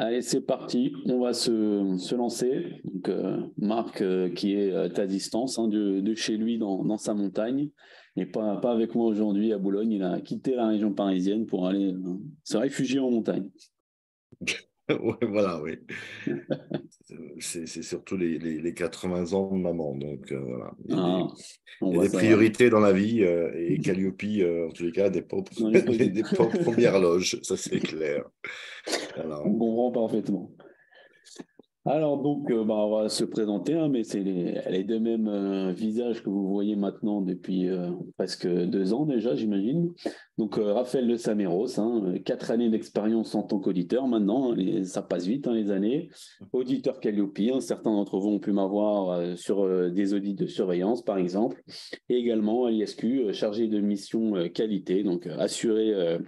Allez, c'est parti. On va se lancer. Donc, Marc, qui est à distance de chez lui dans sa montagne, et pas avec moi aujourd'hui à Boulogne. Il a quitté la région parisienne pour aller se réfugier en montagne. Ouais, voilà, oui. C'est surtout les 80 ans de maman. Donc, voilà. Ah, on Il y a voit des ça va. priorités dans la vie et Calliope, en tous les cas, n'est pas, Dans les prix. n'est pas aux premières loges, ça c'est clair. Voilà. On comprend parfaitement. Alors donc, on va se présenter, mais c'est les deux mêmes visages que vous voyez maintenant depuis presque 2 ans déjà, j'imagine. Donc, Raphaël de Saméros, 4 années d'expérience en tant qu'auditeur maintenant, ça passe vite les années. Auditeur Calliope, certains d'entre vous ont pu m'avoir sur des audits de surveillance, par exemple, et également à l'ISQ, chargé de mission qualité, donc assurer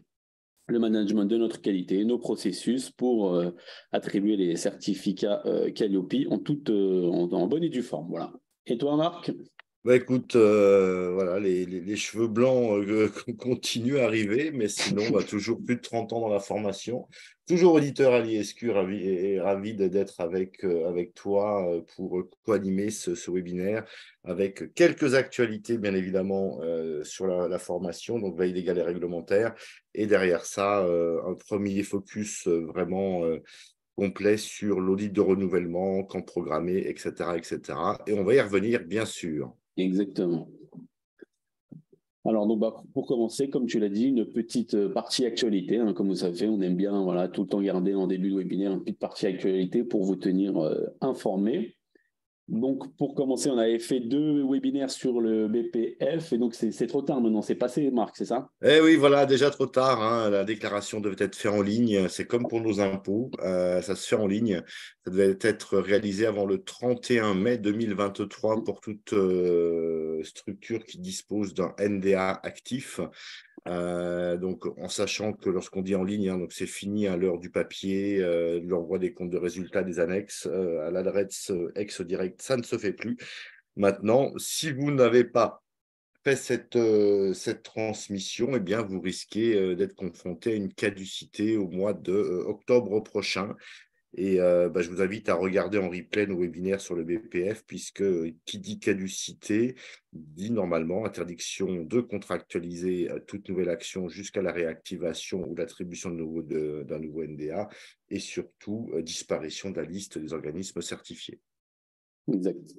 le management de notre qualité, nos processus pour attribuer les certificats Calliope en bonne et due forme. Voilà. Et toi, Marc? Bah écoute, voilà, les cheveux blancs continuent à arriver, mais sinon, bah, toujours plus de 30 ans dans la formation. Toujours auditeur à l'ISQ, ravi d'être avec toi pour co-animer ce webinaire, avec quelques actualités, bien évidemment, sur la formation, donc veille légale et réglementaire. Et derrière ça, un premier focus vraiment complet sur l'audit de renouvellement, quand programmé, etc., etc. Et on va y revenir, bien sûr. Exactement. Alors, donc, pour commencer, comme tu l'as dit, une petite partie actualité. Comme vous savez, on aime bien voilà, tout le temps garder en début de webinaire une petite partie actualité pour vous tenir informés. Donc, pour commencer, on avait fait 2 webinaires sur le BPF, et donc c'est trop tard maintenant, c'est passé, Marc, c'est ça? Eh oui, voilà, déjà trop tard, hein. La déclaration devait être faite en ligne. C'est comme pour nos impôts, ça se fait en ligne. Ça devait être réalisé avant le 31 mai 2023 pour toute structure qui dispose d'un NDA actif. Donc, en sachant que lorsqu'on dit en ligne, donc c'est fini à l'heure du papier, de l'envoi des comptes de résultats des annexes à l'adresse ex-direct, ça ne se fait plus. Maintenant, si vous n'avez pas fait cette transmission, eh bien, vous risquez d'être confronté à une caducité au mois de octobre prochain. Et bah, je vous invite à regarder en replay nos webinaires sur le BPF, puisque qui dit caducité dit normalement interdiction de contractualiser toute nouvelle action jusqu'à la réactivation ou l'attribution d'un nouveau NDA, et surtout disparition de la liste des organismes certifiés. Exact.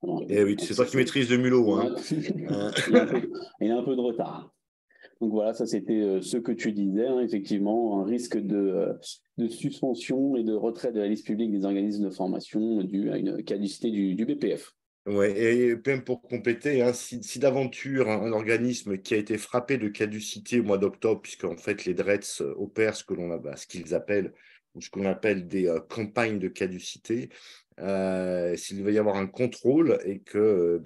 Alors, Et oui, c'est ça, toi qui maîtrises le mulot, ouais. hein. Il y a un peu de retard. Donc voilà, ça c'était ce que tu disais, effectivement, un risque de suspension et de retrait de la liste publique des organismes de formation dû à une caducité du BPF. Ouais, et même pour compléter, hein, si d'aventure un organisme qui a été frappé de caducité au mois d'octobre, puisque en fait les DRETS opèrent ce qu'ils appellent ou ce qu'on appelle des campagnes de caducité, s'il va y avoir un contrôle et que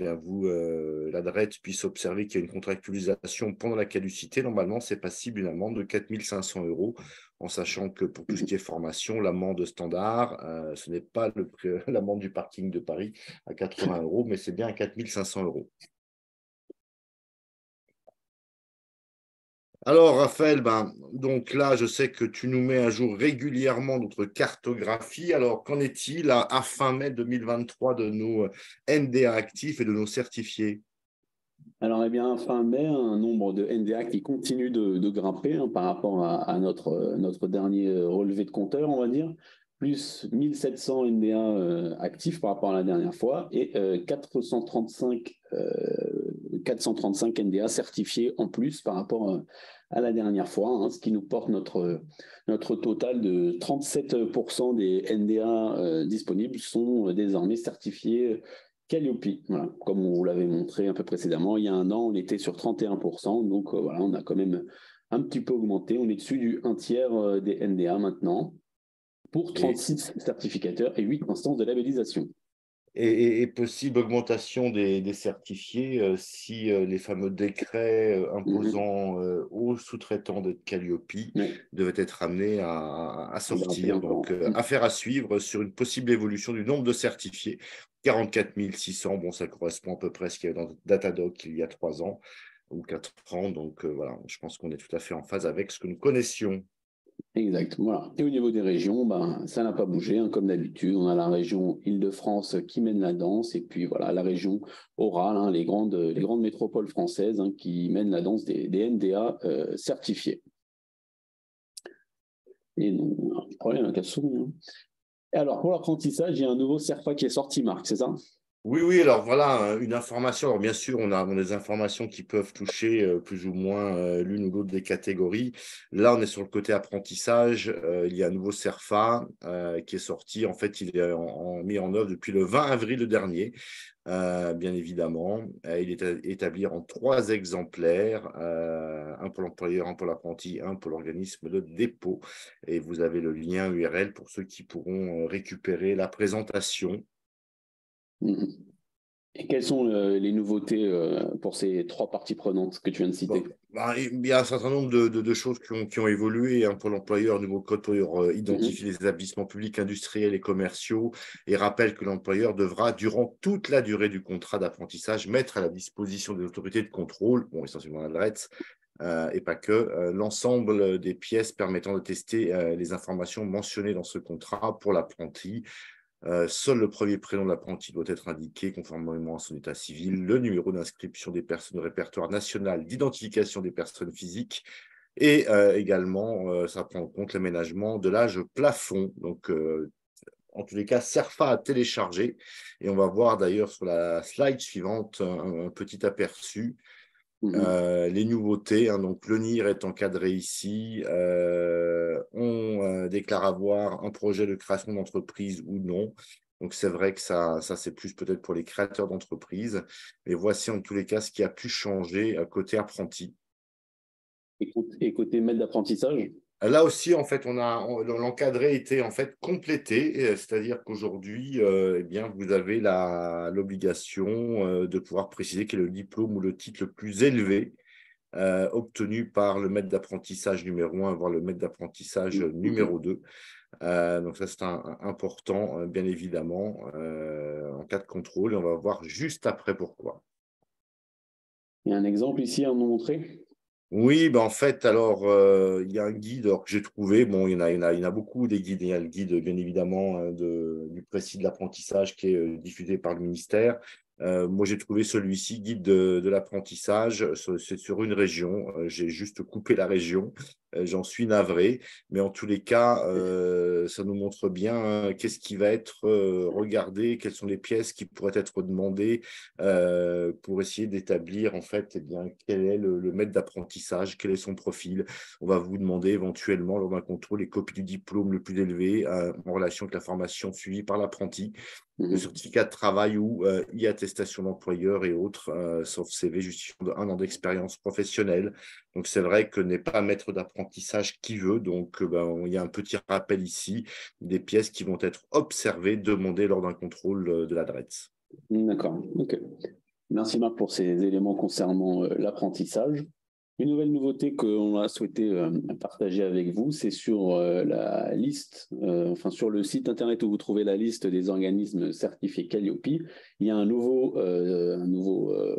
la DRET puisse observer qu'il y a une contractualisation pendant la caducité, normalement c'est passible d'une amende de 4 500 euros, en sachant que pour tout ce qui est formation, l'amende standard, ce n'est pas l'amende du parking de Paris à 80 euros, mais c'est bien à 4 500 euros. Alors, Raphaël, donc là, je sais que tu nous mets à jour régulièrement notre cartographie. Alors, qu'en est-il à fin mai 2023 de nos NDA actifs et de nos certifiés? Alors, eh bien, fin mai, un nombre de NDA qui continue de grimper par rapport à notre dernier relevé de compteur, on va dire. Plus 1700 NDA actifs par rapport à la dernière fois et 435 NDA certifiés en plus par rapport à la dernière fois, ce qui nous porte notre total de 37% des NDA disponibles sont désormais certifiés Calliope. Voilà. Comme on vous l'avait montré un peu précédemment, il y a un an, on était sur 31%, donc voilà, on a quand même un petit peu augmenté. On est dessus du 1/3 des NDA maintenant pour Et, 36 certificateurs et 8 instances de labellisation. et possible augmentation des certifiés si les fameux décrets Mhm. imposant aux sous-traitants de Calliope Ouais, devaient être amenés à à grimper sortir. Donc, encore. affaire à suivre sur une possible évolution du nombre de certifiés. 44 600, bon, ça correspond à peu près à ce qu'il y avait dans Datadog il y a 3 ans. ou 4 ans. Donc voilà, je pense qu'on est tout à fait en phase avec ce que nous connaissions. Exact, voilà. Et au niveau des régions, ben, ça n'a pas bougé, hein, comme d'habitude. On a la région Île-de-France qui mène la danse, et puis voilà, la région orale, hein, les grandes métropoles françaises, hein, qui mènent la danse des NDA certifiés. Et non, problème, un souris, hein. Et alors, pour l'apprentissage, il y a un nouveau CERFA qui est sorti, Marc, c'est ça? Oui, oui, alors voilà, une information. Alors bien sûr, on a des informations qui peuvent toucher plus ou moins l'une ou l'autre des catégories. Là, on est sur le côté apprentissage. Il y a un nouveau CERFA qui est sorti. En fait, il est mis en œuvre depuis le 20 avril dernier, bien évidemment. Il est établi en 3 exemplaires, un pour l'employeur, un pour l'apprenti, un pour l'organisme de dépôt. Et vous avez le lien URL pour ceux qui pourront récupérer la présentation. Mhm. Et quelles sont les nouveautés pour ces 3 parties prenantes que tu viens de citer? Bon, bah, il y a un certain nombre de choses qui ont évolué, hein, pour l'employeur, nouveau code pour Mhm. identifier les établissements publics, industriels et commerciaux, et rappelle que l'employeur devra, durant toute la durée du contrat d'apprentissage, mettre à la disposition des autorités de contrôle, bon, essentiellement la DRETS, et pas que, l'ensemble des pièces permettant de tester les informations mentionnées dans ce contrat pour l'apprenti. Seul le premier prénom de l'apprenti doit être indiqué conformément à son état civil, le numéro d'inscription des personnes au répertoire national d'identification des personnes physiques et également, ça prend en compte l'aménagement de l'âge plafond. Donc, en tous les cas, CERFA à télécharger. Et on va voir d'ailleurs sur la slide suivante un petit aperçu. Les nouveautés, hein, donc le NIR est encadré ici. On déclare avoir un projet de création d'entreprise ou non. Donc c'est vrai que ça c'est plus peut-être pour les créateurs d'entreprises. Mais voici en tous les cas ce qui a pu changer côté apprenti. Et côté maître d'apprentissage? Là aussi, en fait, l'encadré était en fait complété, c'est-à-dire qu'aujourd'hui, eh bien, vous avez l'obligation de pouvoir préciser quel est le diplôme ou le titre le plus élevé obtenu par le maître d'apprentissage numéro 1, voire le maître d'apprentissage numéro 2. Donc ça, c'est important, bien évidemment, en cas de contrôle. Et on va voir juste après pourquoi. Il y a un exemple ici à nous montrer? Oui, ben en fait, alors, il y a un guide alors, que j'ai trouvé. Bon, il y en a beaucoup des guides. Il y a le guide, bien évidemment, du précis de l'apprentissage qui est diffusé par le ministère. Moi, j'ai trouvé celui-ci, guide de l'apprentissage. C'est sur une région. J'ai juste coupé la région. J'en suis navré. Mais en tous les cas, ça nous montre bien, qu'est-ce qui va être regardé, quelles sont les pièces qui pourraient être demandées pour essayer d'établir en fait, eh bien, quel est le maître d'apprentissage, quel est son profil. On va vous demander éventuellement lors d'un contrôle les copies du diplôme le plus élevé en relation avec la formation suivie par l'apprenti, le certificat de travail ou e-attestation d'employeur et autres, sauf CV justifiant d'un an d'expérience professionnelle. Donc c'est vrai que n'est pas maître d'apprentissage qui veut. Donc ben, il y a un petit rappel ici des pièces qui vont être observées, demandées lors d'un contrôle de l'adresse. D'accord, ok. Merci Marc pour ces éléments concernant l'apprentissage. Une nouvelle nouveauté qu'on a souhaité partager avec vous, c'est sur la liste, enfin sur le site internet où vous trouvez la liste des organismes certifiés Calliope. Il y a un nouveau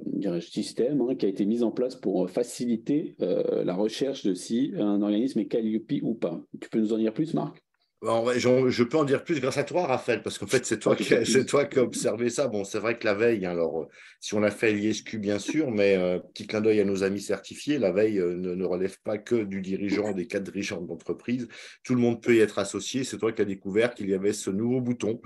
dirais-je, système, hein, qui a été mis en place pour faciliter la recherche de si un organisme est Calliope ou pas. Tu peux nous en dire plus, Marc? Je peux en dire plus grâce à toi, Raphaël, parce qu'en fait, c'est toi, Ok, pas de c'est souci. toi qui as observé ça. Bon, c'est vrai que la veille, hein, alors, si on a fait l'ISQ, bien sûr, mais petit clin d'œil à nos amis certifiés, la veille ne relève pas que du dirigeant, des 4 dirigeants d'entreprise. Tout le monde peut y être associé. C'est toi qui as découvert qu'il y avait ce nouveau bouton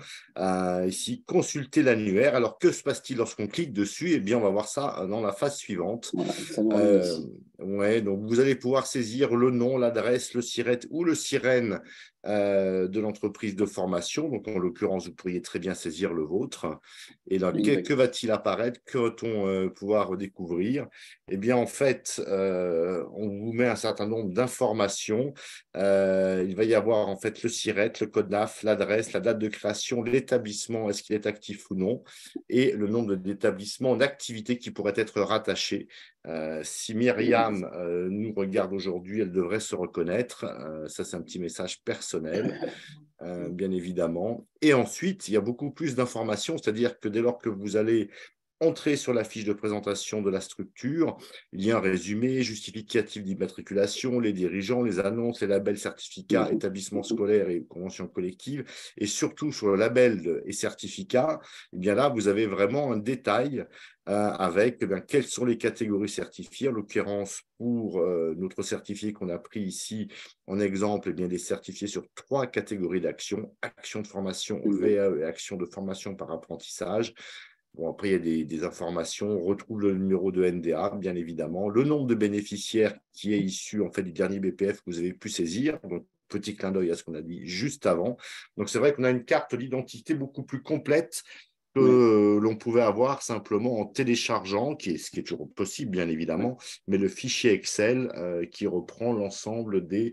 ici, consulter l'annuaire. Alors, que se passe-t-il lorsqu'on clique dessus? Eh bien, on va voir ça dans la phase suivante. Voilà, ça nous ramène Euh, ici. ouais, donc vous allez pouvoir saisir le nom, l'adresse, le SIRET ou le SIREN de l'entreprise de formation. Donc, en l'occurrence, vous pourriez très bien saisir le vôtre. Et là, que Exact. va-t-il apparaître? Que va-t-on pouvoir découvrir? Eh bien, en fait, on vous met un certain nombre d'informations. Il va y avoir en fait le SIRET, le code NAF, l'adresse, la date de création, l'établissement, est-ce qu'il est actif ou non, et le nombre d'établissements en activité qui pourraient être rattachés. Si Myriam nous regarde aujourd'hui, elle devrait se reconnaître. Ça, c'est un petit message personnel, bien évidemment. Et ensuite, il y a beaucoup plus d'informations, c'est-à-dire que dès lors que vous allez entrer sur la fiche de présentation de la structure, il y a un résumé, justificatif d'immatriculation, les dirigeants, les annonces, les labels, certificats, établissements scolaires et conventions collectives. Et surtout, sur le label et certificat, eh bien là, vous avez vraiment un détail avec quelles sont les catégories certifiées. En l'occurrence, pour notre certifié qu'on a pris ici en exemple, eh bien, des certifiés sur 3 catégories d'actions, action de formation, VAE et action de formation par apprentissage. Bon, après, il y a des informations. On retrouve le numéro de NDA, bien évidemment. Le nombre de bénéficiaires qui est issu en fait, du dernier BPF que vous avez pu saisir. Donc, petit clin d'œil à ce qu'on a dit juste avant. Donc, c'est vrai qu'on a une carte d'identité beaucoup plus complète que l'on pouvait avoir simplement en téléchargeant, ce qui est toujours possible, bien évidemment, mais le fichier Excel qui reprend l'ensemble des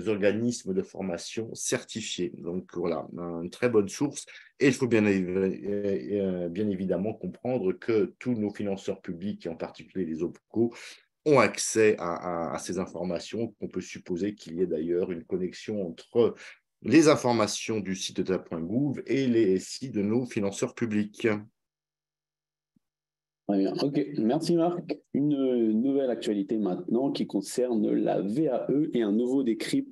organismes de formation certifiés. Donc, voilà, une très bonne source. Et il faut bien évidemment comprendre que tous nos financeurs publics, et en particulier les OPCO, ont accès à ces informations, qu'on peut supposer qu'il y ait d'ailleurs une connexion entre les informations du site data.gouv et les sites de nos financeurs publics. Très bien. OK. Merci Marc. Une nouvelle actualité maintenant qui concerne la VAE et un nouveau décret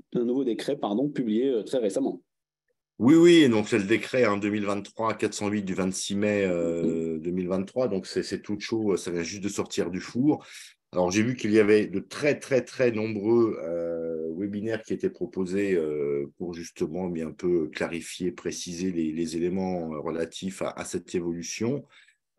publié très récemment. Oui, donc c'est le décret 2023-408 du 26 mai 2023, donc c'est tout chaud, ça vient juste de sortir du four. Alors j'ai vu qu'il y avait de très nombreux webinaires qui étaient proposés pour justement bien un peu clarifier, préciser les éléments relatifs à cette évolution.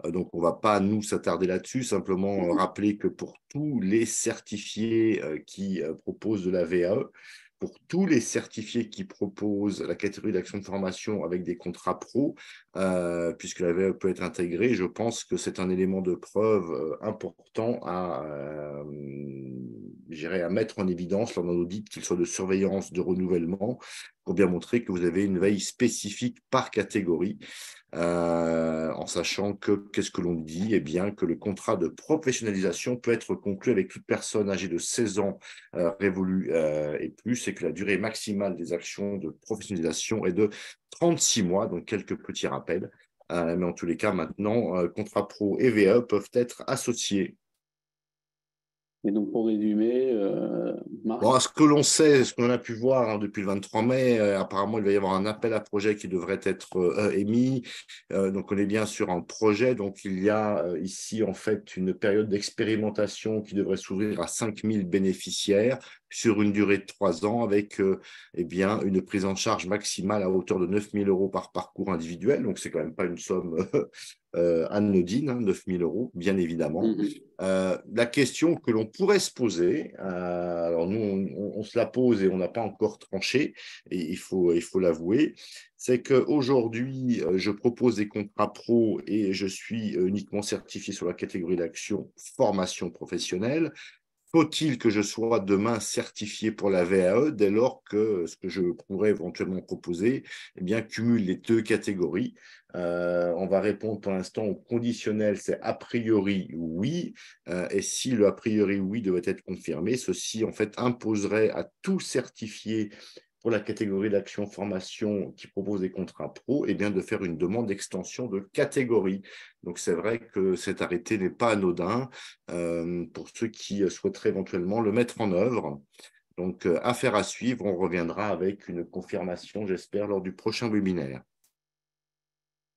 Donc, on ne va pas nous s'attarder là-dessus, simplement rappeler que pour tous les certifiés qui proposent de la VAE, pour tous les certifiés qui proposent la catégorie d'action de formation avec des contrats pro, puisque la VAE peut être intégrée, je pense que c'est un élément de preuve important à mettre en évidence lors d'un audit, qu'il soit de surveillance, de renouvellement, pour bien montrer que vous avez une veille spécifique par catégorie. En sachant que, qu'est-ce que l'on dit? Eh bien, que le contrat de professionnalisation peut être conclu avec toute personne âgée de 16 ans révolue et plus, et que la durée maximale des actions de professionnalisation est de 36 mois, donc quelques petits rappels. Mais en tous les cas, maintenant, contrat pro et VAE peuvent être associés. Et donc, pour résumer, Marc. Bon, ce que l'on sait, ce qu'on a pu voir depuis le 23 mai, apparemment, il va y avoir un appel à projet qui devrait être émis. Donc, on est bien sur un projet. Donc, il y a ici, en fait, une période d'expérimentation qui devrait s'ouvrir à 5000 bénéficiaires sur une durée de 3 ans avec eh bien, une prise en charge maximale à hauteur de 9 000 € par parcours individuel. Donc, c'est quand même pas une somme anodine, 9 000 €, bien évidemment. La question que l'on pourrait se poser, alors nous, on se la pose et on n'a pas encore tranché, et il faut l'avouer, c'est qu'aujourd'hui, je propose des contrats pro et je suis uniquement certifié sur la catégorie d'action formation professionnelle. Faut-il que je sois demain certifié pour la VAE dès lors que ce que je pourrais éventuellement proposer eh bien, cumule les 2 catégories? On va répondre pour l'instant au conditionnel, c'est a priori oui. Et si le a priori oui devait être confirmé, ceci en fait imposerait à tout certifié pour la catégorie d'action formation qui propose des contrats pro, eh bien, de faire une demande d'extension de catégorie. Donc, c'est vrai que cet arrêté n'est pas anodin pour ceux qui souhaiteraient éventuellement le mettre en œuvre. Donc, affaire à suivre, on reviendra avec une confirmation, j'espère, lors du prochain webinaire.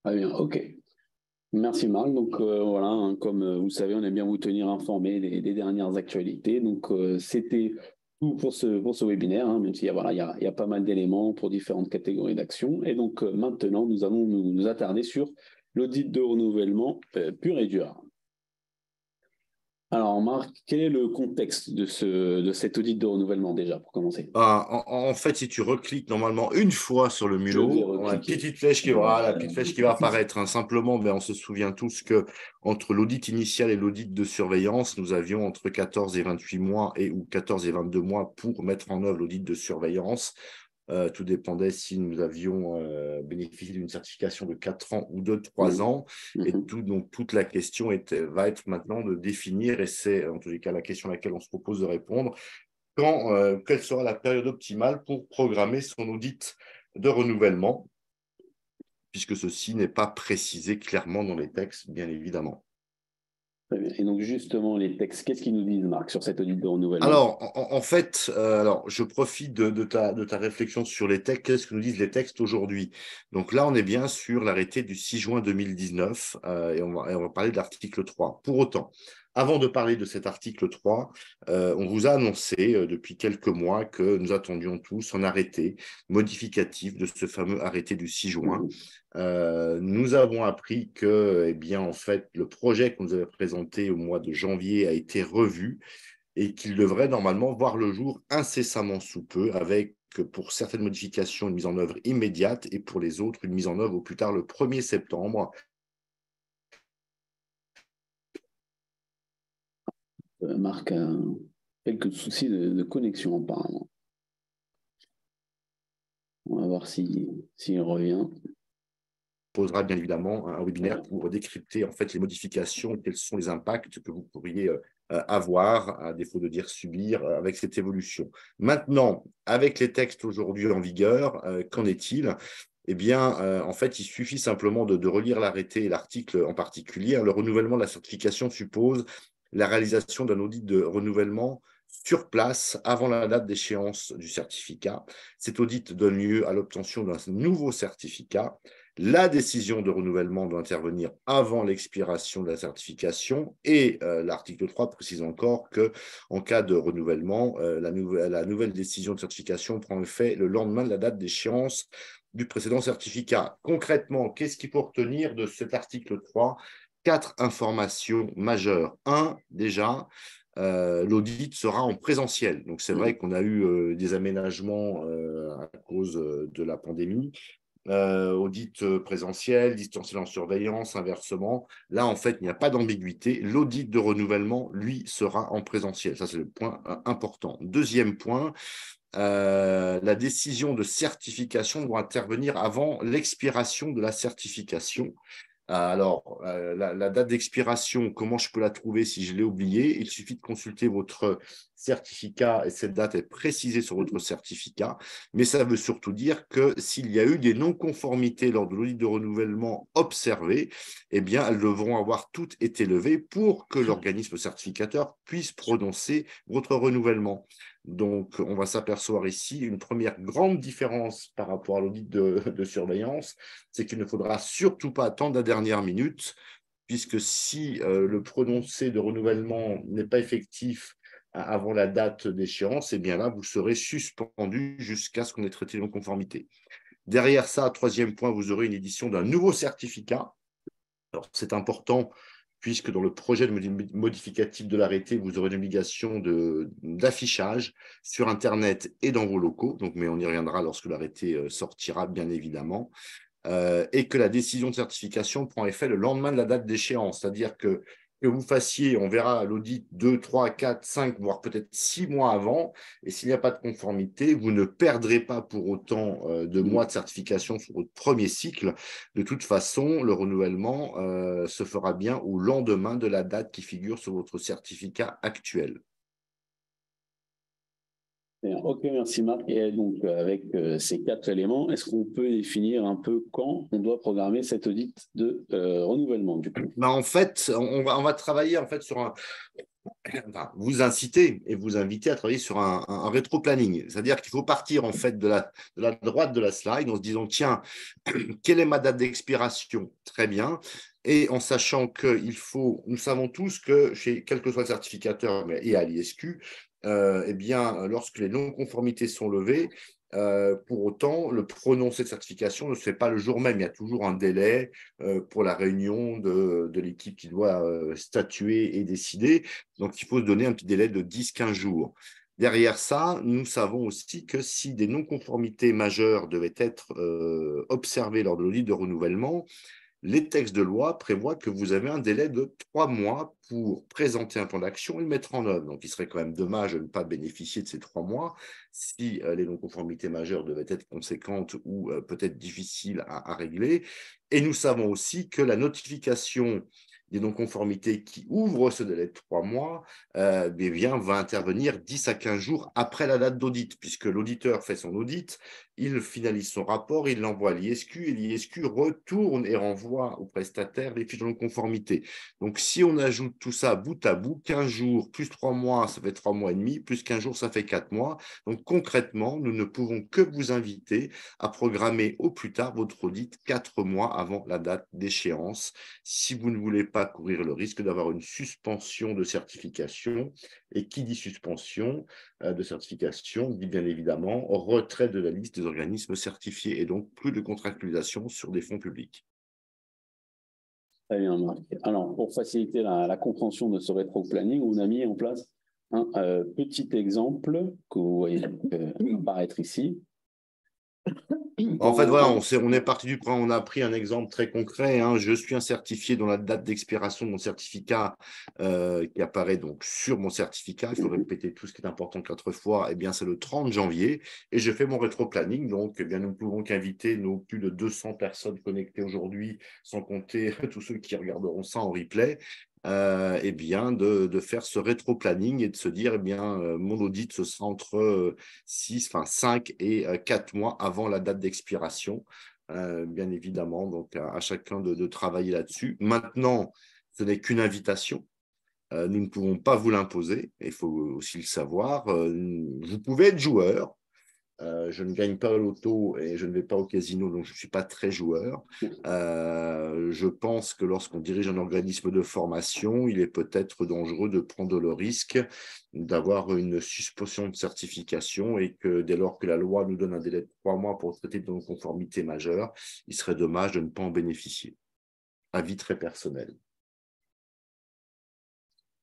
Très bien, OK. Merci Marc. Donc voilà, hein, comme vous le savez, on aime bien vous tenir informés des dernières actualités. Donc c'était tout pour ce webinaire, hein, même s'il y a, voilà, il y a pas mal d'éléments pour différentes catégories d'actions. Et donc maintenant, nous allons nous attarder sur l'audit de renouvellement pur et dur. Alors Marc, quel est le contexte de cet audit de renouvellement déjà, pour commencer? En fait, si tu recliques normalement une fois sur le Je vais mulot, on a recliquer. la petite flèche qui va apparaître. Hein. Simplement, on se souvient tous que entre l'audit initial et l'audit de surveillance, nous avions entre 14 et 28 mois ou 14 et 22 mois pour mettre en œuvre l'audit de surveillance. Tout dépendait si nous avions bénéficié d'une certification de 4 ans ou de 3 ans. Et donc, toute la question va être maintenant de définir, et c'est en tous les cas la question à laquelle on se propose de répondre, quelle sera la période optimale pour programmer son audit de renouvellement, puisque ceci n'est pas précisé clairement dans les textes, bien évidemment. Très bien. Et donc, justement, les textes, qu'est-ce qu'ils nous disent, Marc, sur cet audit de renouvellement? Alors, en fait, je profite de ta réflexion sur les textes. Qu'est-ce que nous disent les textes aujourd'hui? Donc là, on est bien sur l'arrêté du 6 juin 2019 et on va parler de l'article 3. Pour autant, avant de parler de cet article 3, on vous a annoncé depuis quelques mois que nous attendions tous un arrêté modificatif de ce fameux arrêté du 6 juin. Mhm. Nous avons appris que, eh bien, en fait, le projet qu'on nous avait présenté au mois de janvier a été revu et qu'il devrait normalement voir le jour incessamment sous peu, avec pour certaines modifications une mise en œuvre immédiate et pour les autres une mise en œuvre au plus tard le 1er septembre. Marc a quelques soucis de connexion, apparemment. On va voir s'il revient. Posera bien évidemment un webinaire Voilà. pour décrypter en fait les modifications, quels sont les impacts que vous pourriez avoir, à défaut de dire subir, avec cette évolution. Maintenant, avec les textes aujourd'hui en vigueur, qu'en est-il? Eh bien, en fait, il suffit simplement de relire l'arrêté et l'article en particulier. Le renouvellement de la certification suppose la réalisation d'un audit de renouvellement sur place avant la date d'échéance du certificat. Cet audit donne lieu à l'obtention d'un nouveau certificat. La décision de renouvellement doit intervenir avant l'expiration de la certification et l'article 3 précise encore qu'en cas de renouvellement, la nouvelle décision de certification prend effet le lendemain de la date d'échéance du précédent certificat. Concrètement, qu'est-ce qu'il faut retenir de cet article 3? 4 informations majeures. Un, déjà, l'audit sera en présentiel. Donc, c'est vrai qu'on a eu des aménagements à cause de la pandémie. Audit présentiel, distanciel en surveillance, inversement. Là, en fait, il n'y a pas d'ambiguïté. L'audit de renouvellement, lui, sera en présentiel. Ça, c'est le point important. Deuxième point, la décision de certification doit intervenir avant l'expiration de la certification. Alors, la date d'expiration, comment je peux la trouver si je l'ai oubliée? Il suffit de consulter votre certificat et cette date est précisée sur votre certificat. Mais ça veut surtout dire que s'il y a eu des non-conformités lors de l'audit de renouvellement observé, eh bien, elles devront avoir toutes été levées pour que l'organisme certificateur puisse prononcer votre renouvellement. Donc, on va s'apercevoir ici une première grande différence par rapport à l'audit de surveillance, c'est qu'il ne faudra surtout pas attendre la dernière minute, puisque si le prononcé de renouvellement n'est pas effectif avant la date d'échéance, eh bien là, vous serez suspendu jusqu'à ce qu'on ait traité les non-conformités. Derrière ça, troisième point, vous aurez une édition d'un nouveau certificat. Alors, c'est important puisque dans le projet de modificatif de l'arrêté, vous aurez une obligation d'affichage sur Internet et dans vos locaux. Donc, mais on y reviendra lorsque l'arrêté sortira, bien évidemment. Et que la décision de certification prend effet le lendemain de la date d'échéance. C'est-à-dire que vous fassiez, on verra l'audit 2, 3, 4, 5, voire peut-être 6 mois avant, et s'il n'y a pas de conformité, vous ne perdrez pas pour autant de mois de certification sur votre premier cycle. De toute façon, le renouvellement se fera bien au lendemain de la date qui figure sur votre certificat actuel. Ok, merci Marc. Et donc, avec ces 4 éléments, est-ce qu'on peut définir un peu quand on doit programmer cet audit de renouvellement du coup? Ben, en fait, on va travailler en fait sur enfin, vous inciter et vous inviter à travailler sur un rétro-planning. C'est-à-dire qu'il faut partir en fait de la droite de la slide en se disant, tiens, quelle est ma date d'expiration? Très bien. Et en sachant qu'il faut, nous savons tous que chez quel que soit le certificateur et à l'ISQ, eh bien, lorsque les non-conformités sont levées, pour autant, le prononcé de certification ne se fait pas le jour même. Il y a toujours un délai pour la réunion de l'équipe qui doit statuer et décider. Donc, il faut se donner un petit délai de 10-15 jours. Derrière ça, nous savons aussi que si des non-conformités majeures devaient être observées lors de l'audit de renouvellement, les textes de loi prévoient que vous avez un délai de 3 mois pour présenter un plan d'action et le mettre en œuvre. Donc, il serait quand même dommage de ne pas bénéficier de ces 3 mois si les non-conformités majeures devaient être conséquentes ou peut-être difficiles à régler. Et nous savons aussi que la notification des non-conformités qui ouvrent ce délai de 3 mois, va intervenir 10 à 15 jours après la date d'audit, puisque l'auditeur fait son audit, il finalise son rapport, il l'envoie à l'ISQ, et l'ISQ retourne et renvoie au prestataire les fiches de non-conformité. Donc, si on ajoute tout ça bout à bout, 15 jours plus 3 mois, ça fait 3 mois et demi, plus 15 jours, ça fait 4 mois. Donc, concrètement, nous ne pouvons que vous inviter à programmer au plus tard votre audit 4 mois avant la date d'échéance, si vous ne voulez pas courir le risque d'avoir une suspension de certification. Et qui dit suspension de certification dit bien évidemment retrait de la liste des organismes certifiés et donc plus de contractualisation sur des fonds publics. Très bien, Marc. Alors, pour faciliter la compréhension de ce rétro-planning, on a mis en place un petit exemple que vous voyez apparaître ici. En fait, voilà, on est parti du point, on a pris un exemple très concret. Hein. Je suis un certifié dont la date d'expiration de mon certificat qui apparaît donc sur mon certificat. Il faut répéter tout ce qui est important 4 fois. Eh bien, c'est le 30 janvier et je fais mon rétro-planning. Donc, eh bien, nous ne pouvons qu'inviter nos plus de 200 personnes connectées aujourd'hui, sans compter tous ceux qui regarderont ça en replay. Eh bien, de faire ce rétro-planning et de se dire, eh bien, mon audit, ce sera entre 5 et 4 mois avant la date d'expiration, bien évidemment. Donc, à chacun de travailler là-dessus. Maintenant, ce n'est qu'une invitation. Nous ne pouvons pas vous l'imposer. Il faut aussi le savoir. Vous pouvez être joueur. Je ne gagne pas au loto et je ne vais pas au casino, donc je ne suis pas très joueur. Je pense que lorsqu'on dirige un organisme de formation, il est peut-être dangereux de prendre le risque d'avoir une suspension de certification et que dès lors que la loi nous donne un délai de 3 mois pour traiter de non-conformité majeure, il serait dommage de ne pas en bénéficier. Avis très personnel.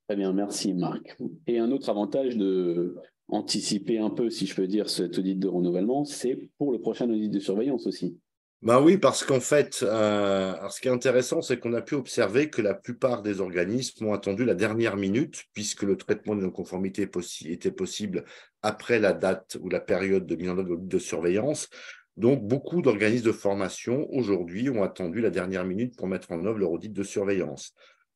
Très bien, merci Marc. Et un autre avantage de anticiper un peu, si je peux dire, cet audit de renouvellement, c'est pour le prochain audit de surveillance aussi. Ben oui, parce qu'en fait, alors ce qui est intéressant, c'est qu'on a pu observer que la plupart des organismes ont attendu la dernière minute, puisque le traitement de non-conformité était possible après la date ou la période de mise en œuvre de surveillance. Donc, beaucoup d'organismes de formation aujourd'hui ont attendu la dernière minute pour mettre en œuvre leur audit de surveillance.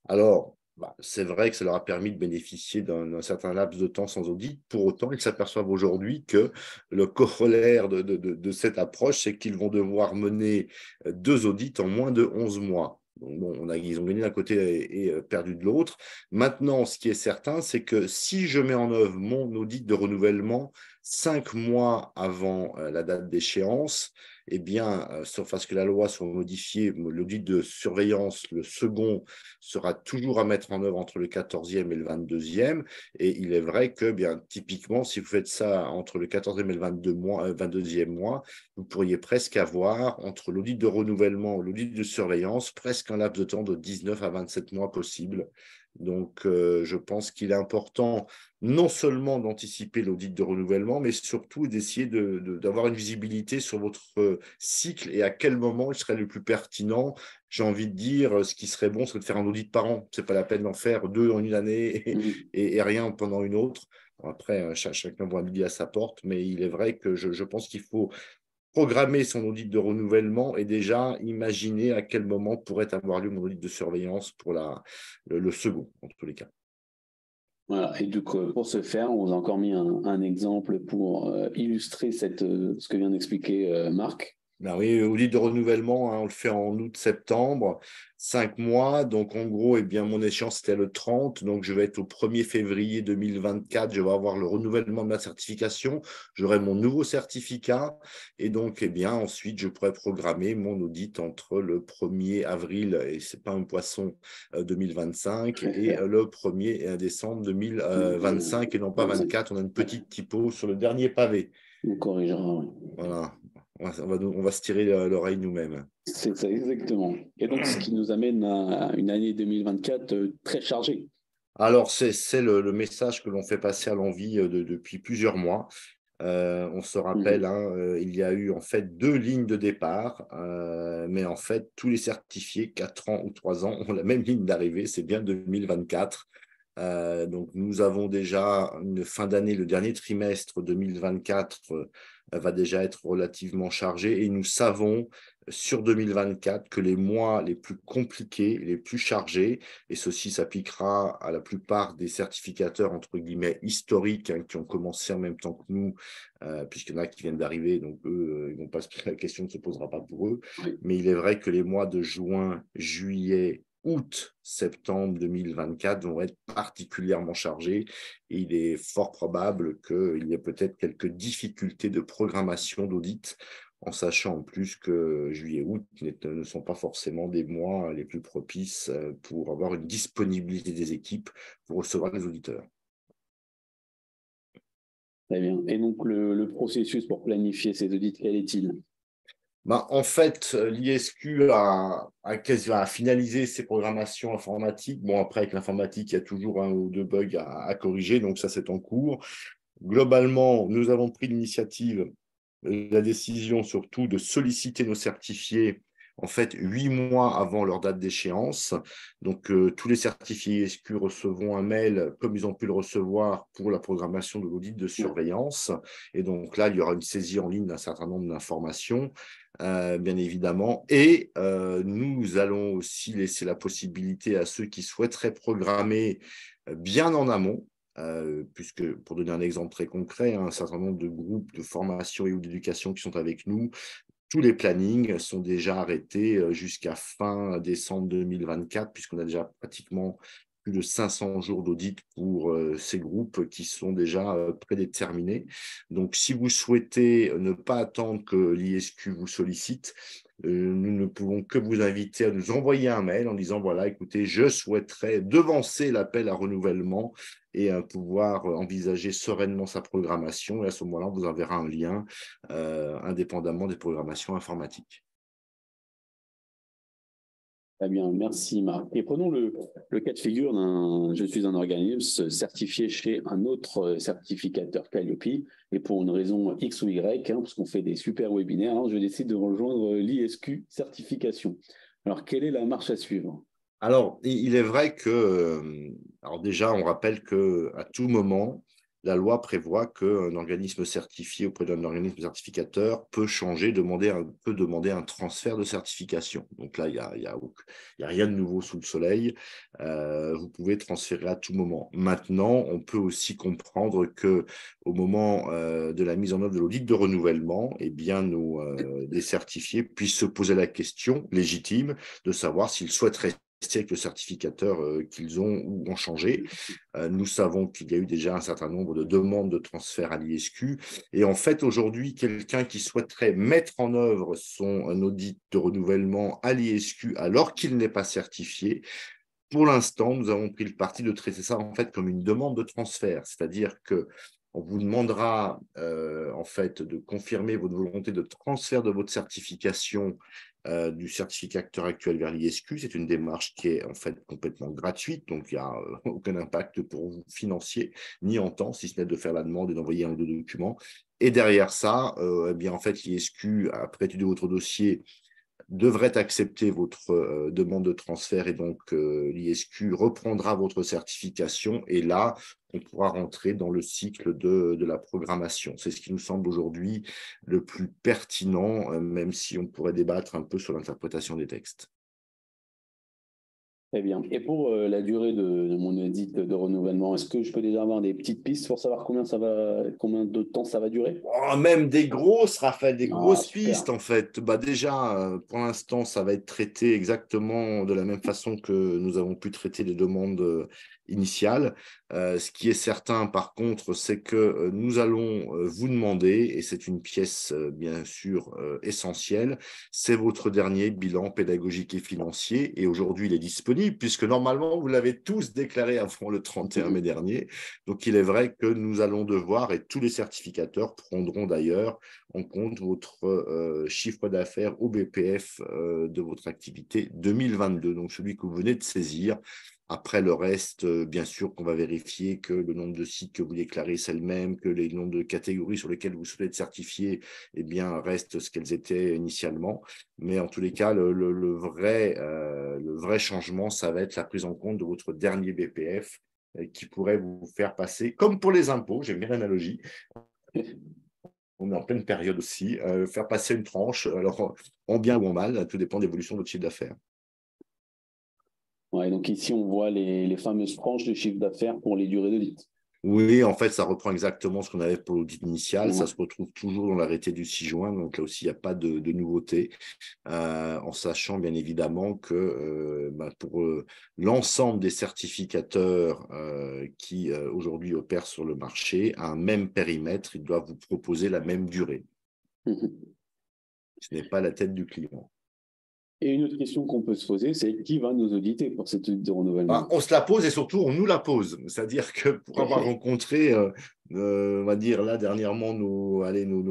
Alors, c'est vrai que ça leur a permis de bénéficier d'un certain laps de temps sans audit. Pour autant, ils s'aperçoivent aujourd'hui que le corollaire de cette approche, c'est qu'ils vont devoir mener 2 audits en moins de 11 mois. Donc, bon, ils ont gagné d'un côté et perdu de l'autre. Maintenant, ce qui est certain, c'est que si je mets en œuvre mon audit de renouvellement 5 mois avant la date d'échéance, eh bien, sauf à ce que la loi soit modifiée, l'audit de surveillance, le second, sera toujours à mettre en œuvre entre le 14e et le 22e. Et il est vrai que, bien, typiquement, si vous faites ça entre le 14e et le 22e mois, vous pourriez presque avoir, entre l'audit de renouvellement et l'audit de surveillance, presque un laps de temps de 19 à 27 mois possible. Donc, je pense qu'il est important non seulement d'anticiper l'audit de renouvellement, mais surtout d'essayer d'avoir une visibilité sur votre cycle et à quel moment il serait le plus pertinent. J'ai envie de dire, ce qui serait bon, c'est de faire un audit par an. Ce n'est pas la peine d'en faire 2 en une année et rien pendant une autre. Après, chacun voit midi à sa porte, mais il est vrai que je pense qu'il faut programmer son audit de renouvellement et déjà imaginer à quel moment pourrait avoir lieu mon audit de surveillance pour le second, en tous les cas. Voilà. Et du coup, pour ce faire, on vous a encore mis un exemple pour illustrer ce que vient d'expliquer Marc. Ben oui, audit de renouvellement, hein, on le fait en août-septembre, 5 mois. Donc, en gros, eh bien, mon échéance, c'était le 30. Donc, je vais être au 1er février 2024. Je vais avoir le renouvellement de ma certification. J'aurai mon nouveau certificat. Et donc, eh bien, ensuite, je pourrais programmer mon audit entre le 1er avril, et ce n'est pas un poisson, 2025, et le 1er décembre 2025, et non pas 24. On a une petite typo sur le dernier pavé. On corrigera. Oui. Voilà. On va se tirer l'oreille nous-mêmes. C'est ça, exactement. Et donc, ce qui nous amène à une année 2024 très chargée. Alors, c'est le message que l'on fait passer à l'envi depuis plusieurs mois. On se rappelle, il y a eu en fait 2 lignes de départ, mais en fait, tous les certifiés, 4 ans ou 3 ans, ont la même ligne d'arrivée, c'est bien 2024. Donc, nous avons déjà une fin d'année, le dernier trimestre 2024 va déjà être relativement chargé et nous savons sur 2024 que les mois les plus compliqués, les plus chargés, et ceci s'appliquera à la plupart des certificateurs entre guillemets historiques hein, qui ont commencé en même temps que nous, puisqu'il y en a qui viennent d'arriver, donc eux, ils vont pas, la question ne se posera pas pour eux. Oui. Mais il est vrai que les mois de juin, juillet, août, septembre 2024 vont être particulièrement chargés et il est fort probable qu'il y ait peut-être quelques difficultés de programmation d'audit, en sachant en plus que juillet et août ne sont pas forcément des mois les plus propices pour avoir une disponibilité des équipes pour recevoir les auditeurs. Très bien. Et donc, le processus pour planifier ces audits, quel est-il? En fait, l'ISQ a finalisé ses programmations informatiques. Bon, après, avec l'informatique, il y a toujours un ou deux bugs à corriger, donc ça, c'est en cours. Globalement, nous avons pris l'initiative, la décision surtout de solliciter nos certifiés en fait 8 mois avant leur date d'échéance. Donc, tous les certifiés ISQ recevront un mail comme ils ont pu le recevoir pour la programmation de l'audit de surveillance. Et donc là, il y aura une saisie en ligne d'un certain nombre d'informations, bien évidemment. Et nous allons aussi laisser la possibilité à ceux qui souhaiteraient programmer bien en amont, puisque, pour donner un exemple très concret, un certain nombre de groupes de formation et ou d'éducation qui sont avec nous, tous les plannings sont déjà arrêtés jusqu'à fin décembre 2024, puisqu'on a déjà pratiquement plus de 500 jours d'audit pour ces groupes qui sont déjà prédéterminés. Donc, si vous souhaitez ne pas attendre que l'ISQ vous sollicite, nous ne pouvons que vous inviter à nous envoyer un mail en disant, voilà, écoutez, je souhaiterais devancer l'appel à renouvellement et pouvoir envisager sereinement sa programmation. Et à ce moment-là, on vous enverra un lien indépendamment des programmations informatiques. Très bien, merci Marc. Et prenons le cas de figure je suis un organisme certifié chez un autre certificateur Calliope, et pour une raison X ou Y, hein, parce qu'on fait des super webinaires, hein, je décide de rejoindre l'ISQ certification. Alors, quelle est la marche à suivre? Alors, il est vrai que, alors déjà, on rappelle qu'à tout moment, la loi prévoit qu'un organisme certifié auprès d'un organisme certificateur peut peut demander un transfert de certification. Donc là, il y a rien de nouveau sous le soleil. Vous pouvez transférer à tout moment. Maintenant, on peut aussi comprendre qu'au moment de la mise en œuvre de l'audit de renouvellement, eh bien, des certifiés puissent se poser la question légitime de savoir s'ils souhaiteraient avec le certificateur qu'ils ont ou ont changé. Nous savons qu'il y a eu déjà un certain nombre de demandes de transfert à l'ISQ. Et en fait, aujourd'hui, quelqu'un qui souhaiterait mettre en œuvre son audit de renouvellement à l'ISQ alors qu'il n'est pas certifié, pour l'instant, nous avons pris le parti de traiter ça en fait comme une demande de transfert, c'est-à-dire que on vous demandera en fait de confirmer votre volonté de transfert de votre certification du certificateur actuel vers l'ISQ. C'est une démarche qui est en fait complètement gratuite, donc il n'y a aucun impact pour vous financier, ni en temps, si ce n'est de faire la demande et d'envoyer un ou deux documents. Et derrière ça, eh bien, en fait, l'ISQ, après étudier votre dossier, devrait accepter votre demande de transfert et donc l'ISQ reprendra votre certification et là, on pourra rentrer dans le cycle de la programmation. C'est ce qui nous semble aujourd'hui le plus pertinent, même si on pourrait débattre un peu sur l'interprétation des textes. Très bien. Et pour la durée de mon audit de renouvellement, est-ce que je peux déjà avoir des petites pistes pour savoir combien de temps ça va durer? Oh, même des grosses, Raphaël, des Ah, grosses pistes super. en fait. Déjà, pour l'instant, ça va être traité exactement de la même façon que nous avons pu traiter les demandes initiales. Ce qui est certain, par contre, c'est que nous allons vous demander, et c'est une pièce bien sûr essentielle, c'est votre dernier bilan pédagogique et financier. Et aujourd'hui, il est disponible puisque normalement, vous l'avez tous déclaré avant le 31 mai dernier. Donc, il est vrai que nous allons devoir, et tous les certificateurs prendront d'ailleurs en compte votre chiffre d'affaires au BPF de votre activité 2022, donc celui que vous venez de saisir. Après le reste, bien sûr qu'on va vérifier que le nombre de sites que vous déclarez, c'est le même, que les nombres de catégories sur lesquelles vous souhaitez être certifié, eh bien, restent ce qu'elles étaient initialement. Mais en tous les cas, le vrai changement, ça va être la prise en compte de votre dernier BPF qui pourrait vous faire passer, comme pour les impôts, j'aime bien l'analogie, on est en pleine période aussi, faire passer une tranche, alors en bien ou en mal, tout dépend de l'évolution de votre chiffre d'affaires. Ouais, donc ici, on voit les fameuses tranches de chiffre d'affaires pour les durées d'audit. Oui, en fait, ça reprend exactement ce qu'on avait pour l'audit initial. Ça Ouais. se retrouve toujours dans l'arrêté du 6 juin. Donc là aussi, il n'y a pas de nouveauté. En sachant bien évidemment que pour l'ensemble des certificateurs qui aujourd'hui opèrent sur le marché, à un même périmètre, ils doivent vous proposer la même durée. Ce n'est pas la tête du client. Et une autre question qu'on peut se poser, c'est qui va nous auditer pour cette audit de renouvellement? On se la pose et surtout on nous la pose. C'est-à-dire que pour avoir rencontré, on va dire là dernièrement, nos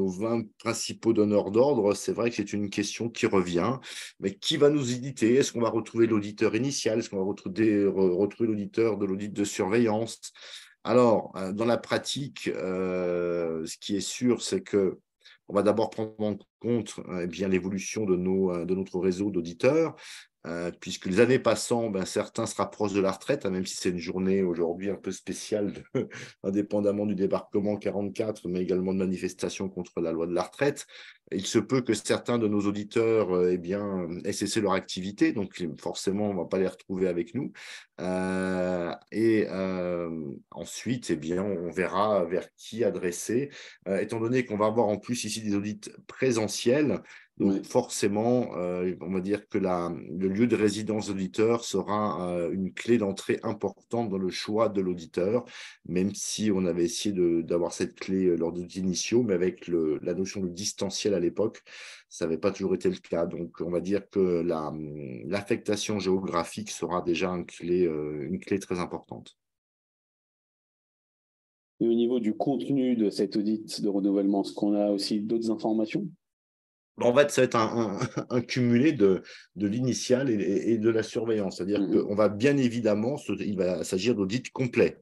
20 principaux donneurs d'ordre, c'est vrai que c'est une question qui revient. Mais qui va nous auditer? Est-ce qu'on va retrouver l'auditeur initial? Est-ce qu'on va retrouver l'auditeur de l'audit de surveillance? Alors, dans la pratique, ce qui est sûr, c'est que on va d'abord prendre en compte eh bien l'évolution de notre réseau d'auditeurs. Puisque les années passant, certains se rapprochent de la retraite, hein, même si c'est une journée aujourd'hui un peu spéciale, indépendamment du débarquement 44, mais également de manifestations contre la loi de la retraite. Il se peut que certains de nos auditeurs aient cessé leur activité, donc forcément, on ne va pas les retrouver avec nous. Ensuite, on verra vers qui adresser, étant donné qu'on va avoir en plus ici des audits présentiels. Donc, forcément, on va dire que le lieu de résidence d'auditeur sera une clé d'entrée importante dans le choix de l'auditeur, même si on avait essayé d'avoir cette clé lors des initiaux, mais avec la notion de distanciel à l'époque, ça n'avait pas toujours été le cas. Donc, on va dire que l'affectation géographique sera déjà une clé très importante. Et au niveau du contenu de cet audit de renouvellement, est-ce qu'on a aussi d'autres informations? En fait, ça va être un cumulé de l'initial et de la surveillance. C'est-à-dire qu'on va bien évidemment, il va s'agir d'audit complet,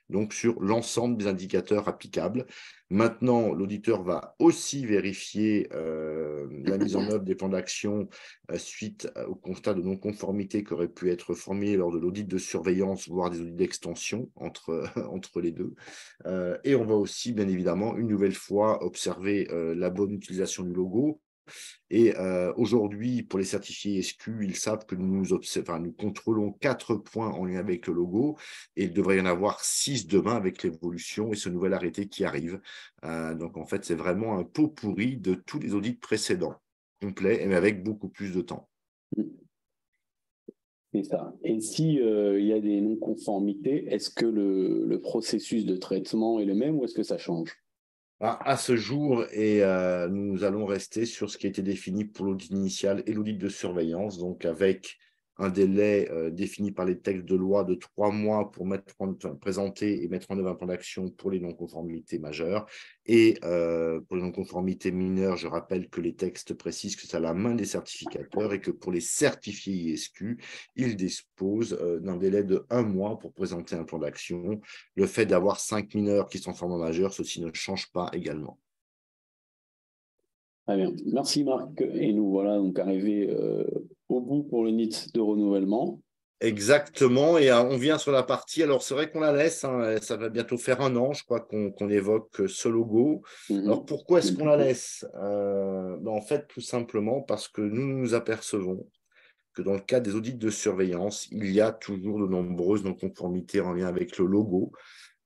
donc sur l'ensemble des indicateurs applicables. Maintenant, l'auditeur va aussi vérifier la mise en œuvre des plans d'action suite au constat de non-conformité qui aurait pu être formulé lors de l'audit de surveillance, voire des audits d'extension entre les deux. Et on va aussi, bien évidemment, une nouvelle fois observer la bonne utilisation du logo. Et aujourd'hui, pour les certifiés SQ, ils savent que nous contrôlons 4 points en lien avec le logo et il devrait y en avoir 6 demain avec l'évolution et ce nouvel arrêté qui arrive. Donc, en fait, c'est vraiment un pot pourri de tous les audits précédents, complet, mais avec beaucoup plus de temps. C'est ça. Et si il y a des non-conformités, est-ce que le processus de traitement est le même ou est-ce que ça change? À ce jour, nous allons rester sur ce qui a été défini pour l'audit initial et l'audit de surveillance, donc avec un délai défini par les textes de loi de 3 mois pour présenter et mettre en œuvre un plan d'action pour les non-conformités majeures. Et pour les non-conformités mineures, je rappelle que les textes précisent que c'est à la main des certificateurs et que pour les certifiés ISQ, ils disposent d'un délai de 1 mois pour présenter un plan d'action. Le fait d'avoir 5 mineurs qui sont formés majeurs, ceci ne change pas également. Très bien. Merci Marc. Et nous voilà donc arrivés au bout pour le NIT de renouvellement. Exactement, et on vient sur la partie, alors c'est vrai qu'on la laisse, hein, ça va bientôt faire 1 an, je crois qu'on évoque ce logo. Alors pourquoi est-ce qu'on la laisse? En fait, tout simplement parce que nous apercevons que dans le cadre des audits de surveillance, il y a toujours de nombreuses non-conformités en lien avec le logo.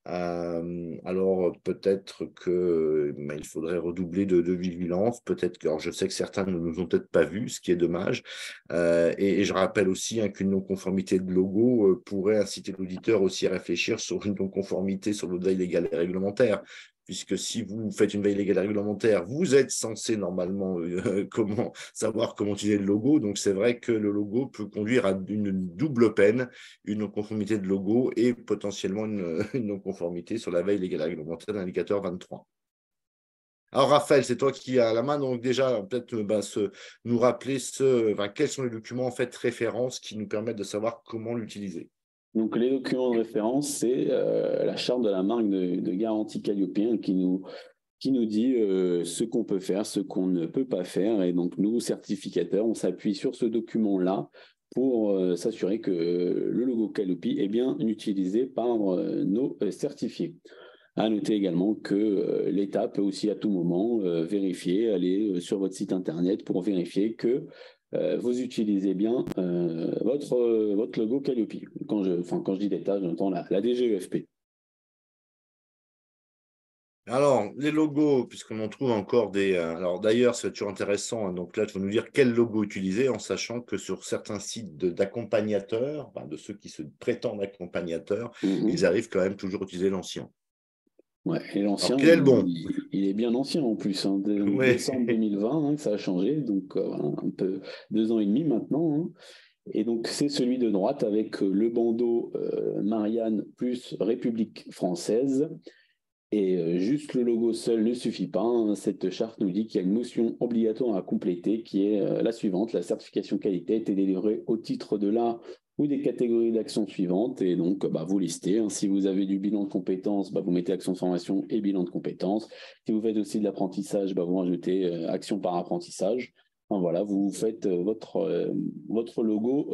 Alors peut-être que il faudrait redoubler de vigilance. Peut-être que, alors je sais que certains ne nous ont peut-être pas vus, ce qui est dommage. Et je rappelle aussi qu'une non-conformité de logo pourrait inciter l'auditeur aussi à réfléchir sur une non-conformité sur le veille légale et réglementaire. Puisque si vous faites une veille légale et réglementaire, vous êtes censé normalement savoir comment utiliser le logo. Donc c'est vrai que le logo peut conduire à une double peine, une non-conformité de logo et potentiellement une non-conformité sur la veille légale et réglementaire de l'indicateur 23. Alors Raphaël, c'est toi qui as la main, donc déjà peut-être nous rappeler quels sont les documents en fait références qui nous permettent de savoir comment l'utiliser. Donc les documents de référence, c'est la charte de la marque de garantie Calliope qui nous dit ce qu'on peut faire, ce qu'on ne peut pas faire. Et donc nous, certificateurs, on s'appuie sur ce document-là pour s'assurer que le logo Calliope est bien utilisé par nos certifiés. À noter également que l'État peut aussi à tout moment vérifier, aller sur votre site internet pour vérifier que vous utilisez bien votre logo Calliope. Quand je dis l'État, j'entends la DGEFP. Alors, les logos, puisqu'on en trouve encore des. Alors, d'ailleurs, c'est toujours intéressant, hein. Donc là, tu vas nous dire quel logo utiliser, en sachant que sur certains sites d'accompagnateurs, enfin, de ceux qui se prétendent accompagnateurs, ils arrivent quand même toujours à utiliser l'ancien. Ouais, et l'ancien, Alors, quel est le bon? il est bien ancien en plus, hein, Ouais. décembre 2020, hein, ça a changé, donc voilà, un peu 2 ans et demi maintenant, hein. Et donc c'est celui de droite avec le bandeau Marianne plus République française. Et juste le logo seul ne suffit pas, hein. Cette charte nous dit qu'il y a une motion obligatoire à compléter qui est la suivante. La certification qualité a été délivrée au titre de la ou des catégories d'actions suivantes. Et donc, vous listez, hein. Si vous avez du bilan de compétences, vous mettez action de formation et bilan de compétences. Si vous faites aussi de l'apprentissage, vous rajoutez action par apprentissage. Enfin, voilà, vous faites votre logo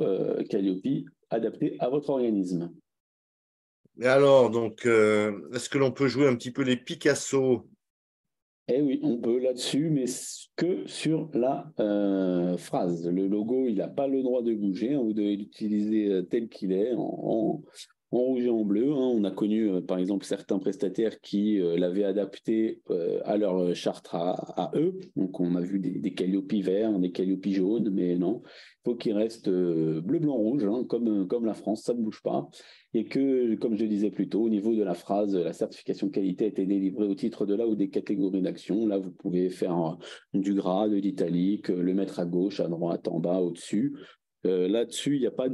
Calliope adapté à votre organisme. Et alors, donc, est-ce que l'on peut jouer un petit peu les Picasso? Eh oui, on peut là-dessus, mais que sur la phrase. Le logo, il n'a pas le droit de bouger, hein. Vous devez l'utiliser tel qu'il est, en rouge et en bleu, hein. On a connu, par exemple, certains prestataires qui l'avaient adapté à leur charte à eux. Donc, on a vu des Calliope verts, des Calliope jaunes, mais non, il faut qu'il reste bleu, blanc, rouge, hein, comme la France, ça ne bouge pas. Et que, comme je le disais plus tôt, au niveau de la phrase, la certification qualité a été délivrée au titre de là ou des catégories d'action. Là, vous pouvez faire du gras, de l'italique, le mettre à gauche, à droite, en bas, au-dessus. Là-dessus, il n'y a pas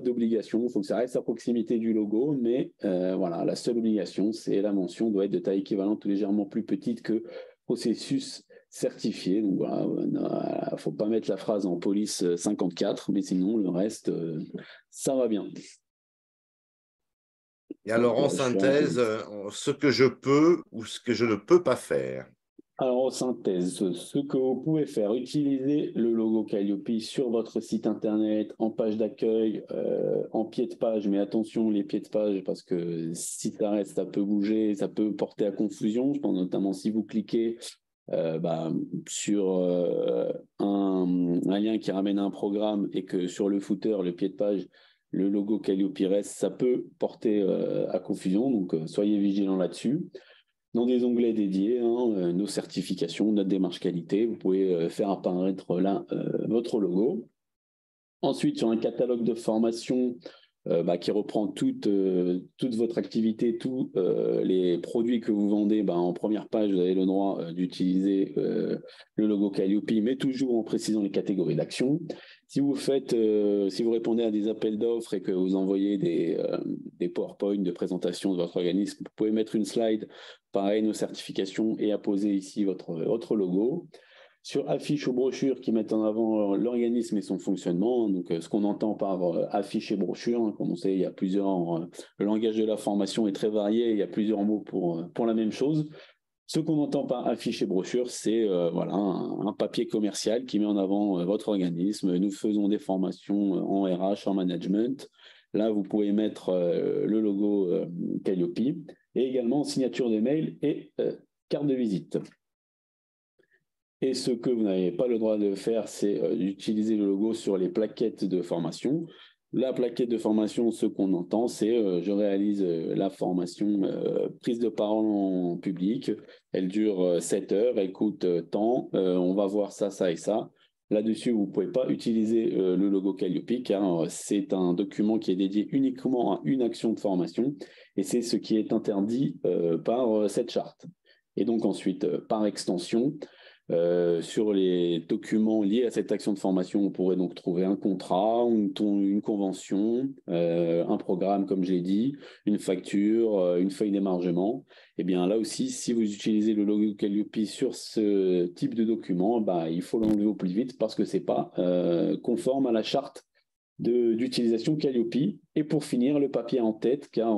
d'obligation. Il faut que ça reste à proximité du logo, mais voilà, la seule obligation, c'est la mention doit être de taille équivalente ou légèrement plus petite que processus certifié. Donc voilà, il ne faut pas mettre la phrase en police 54, mais sinon, le reste, ça va bien. Et alors, en synthèse, ce que je peux ou ce que je ne peux pas faire. Alors, en synthèse, ce que vous pouvez faire, utiliser le logo Calliope sur votre site internet, en page d'accueil, en pied de page, mais attention, les pieds de page, parce que si ça reste, ça peut bouger, ça peut porter à confusion. Je pense notamment si vous cliquez sur un lien qui ramène à un programme et que sur le footer, le pied de page, le logo Calliope reste, ça peut porter à confusion. Donc, soyez vigilants là-dessus. Dans des onglets dédiés, hein, nos certifications, notre démarche qualité, vous pouvez faire apparaître là votre logo. Ensuite, sur un catalogue de formation qui reprend toute votre activité, tous les produits que vous vendez, en première page, vous avez le droit d'utiliser le logo Calliope, mais toujours en précisant les catégories d'action. Si vous répondez à des appels d'offres et que vous envoyez des PowerPoint de présentation de votre organisme, vous pouvez mettre une slide, pareil, nos certifications, et apposer ici votre logo. Sur affiches ou brochures qui mettent en avant l'organisme et son fonctionnement. Donc, ce qu'on entend par affiche et brochure, hein, comme on sait, il y a plusieurs. Le langage de la formation est très varié, il y a plusieurs mots pour la même chose. Ce qu'on entend par affiche et brochure, c'est un papier commercial qui met en avant votre organisme. Nous faisons des formations en RH, en management. Là, vous pouvez mettre le logo Calliope et également signature de mail et carte de visite. Et ce que vous n'avez pas le droit de faire, c'est d'utiliser le logo sur les plaquettes de formation. La plaquette de formation, ce qu'on entend, c'est je réalise la formation prise de parole en public. Elle dure 7 heures, elle coûte tant. On va voir ça, ça et ça. Là-dessus, vous ne pouvez pas utiliser le logo Calliope car c'est un document qui est dédié uniquement à une action de formation et c'est ce qui est interdit par cette charte. Et donc ensuite, par extension, sur les documents liés à cette action de formation, on pourrait donc trouver un contrat, une convention, un programme, comme j'ai dit, une facture, une feuille d'émargement. Et bien là aussi, si vous utilisez le logo Calliope sur ce type de document, il faut l'enlever au plus vite parce que ce n'est pas conforme à la charte d'utilisation Calliope. Et pour finir, le papier en tête, car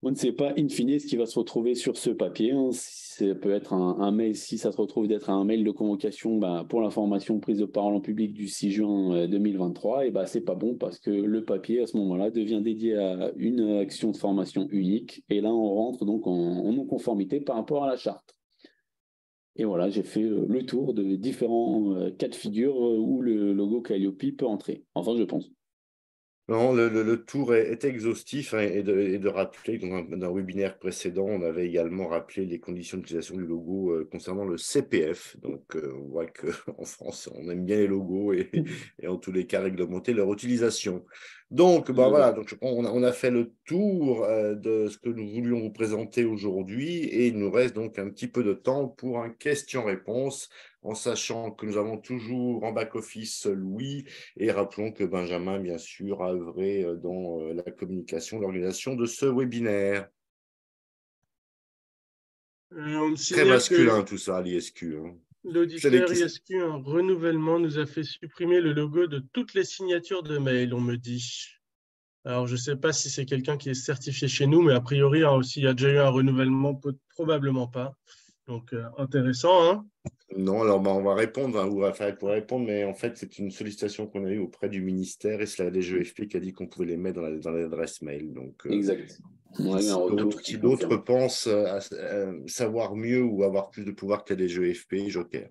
On ne sait pas, in fine, ce qui va se retrouver sur ce papier. Hein. Ça peut être un mail, si ça se retrouve d'être un mail de convocation pour l'information prise de parole en public du 6 juin 2023, et c'est pas bon parce que le papier, à ce moment-là, devient dédié à une action de formation unique. Et là, on rentre donc en non-conformité par rapport à la charte. Et voilà, j'ai fait le tour de différents cas de figure où le logo Calliope peut entrer. Enfin, je pense. Non, le tour est exhaustif, hein, et de rappeler que dans un webinaire précédent, on avait également rappelé les conditions d'utilisation du logo concernant le CPF. Donc, on voit qu'en France, on aime bien les logos et en tous les cas réglementer leur utilisation. Donc, voilà, donc, on a fait le tour de ce que nous voulions vous présenter aujourd'hui et il nous reste donc un petit peu de temps pour un question-réponse, en sachant que nous avons toujours en back-office Louis. Et rappelons que Benjamin, bien sûr, a œuvré dans la communication, l'organisation de ce webinaire. On me Très signale masculin que tout ça, l'ISQ. Hein. l'auditeur ISQ, un renouvellement, nous a fait supprimer le logo de toutes les signatures de mail, on me dit. Alors, je ne sais pas si c'est quelqu'un qui est certifié chez nous, mais a priori, s'il y a déjà eu un renouvellement, probablement pas. Donc, intéressant, hein? Non, alors on va répondre, hein, ou on va faire pour répondre, mais en fait, c'est une sollicitation qu'on a eue auprès du ministère et c'est la DGEFP qui a dit qu'on pouvait les mettre dans l'adresse mail. Donc, exact. si d'autres pensent savoir mieux ou avoir plus de pouvoir que la DGEFP, joker.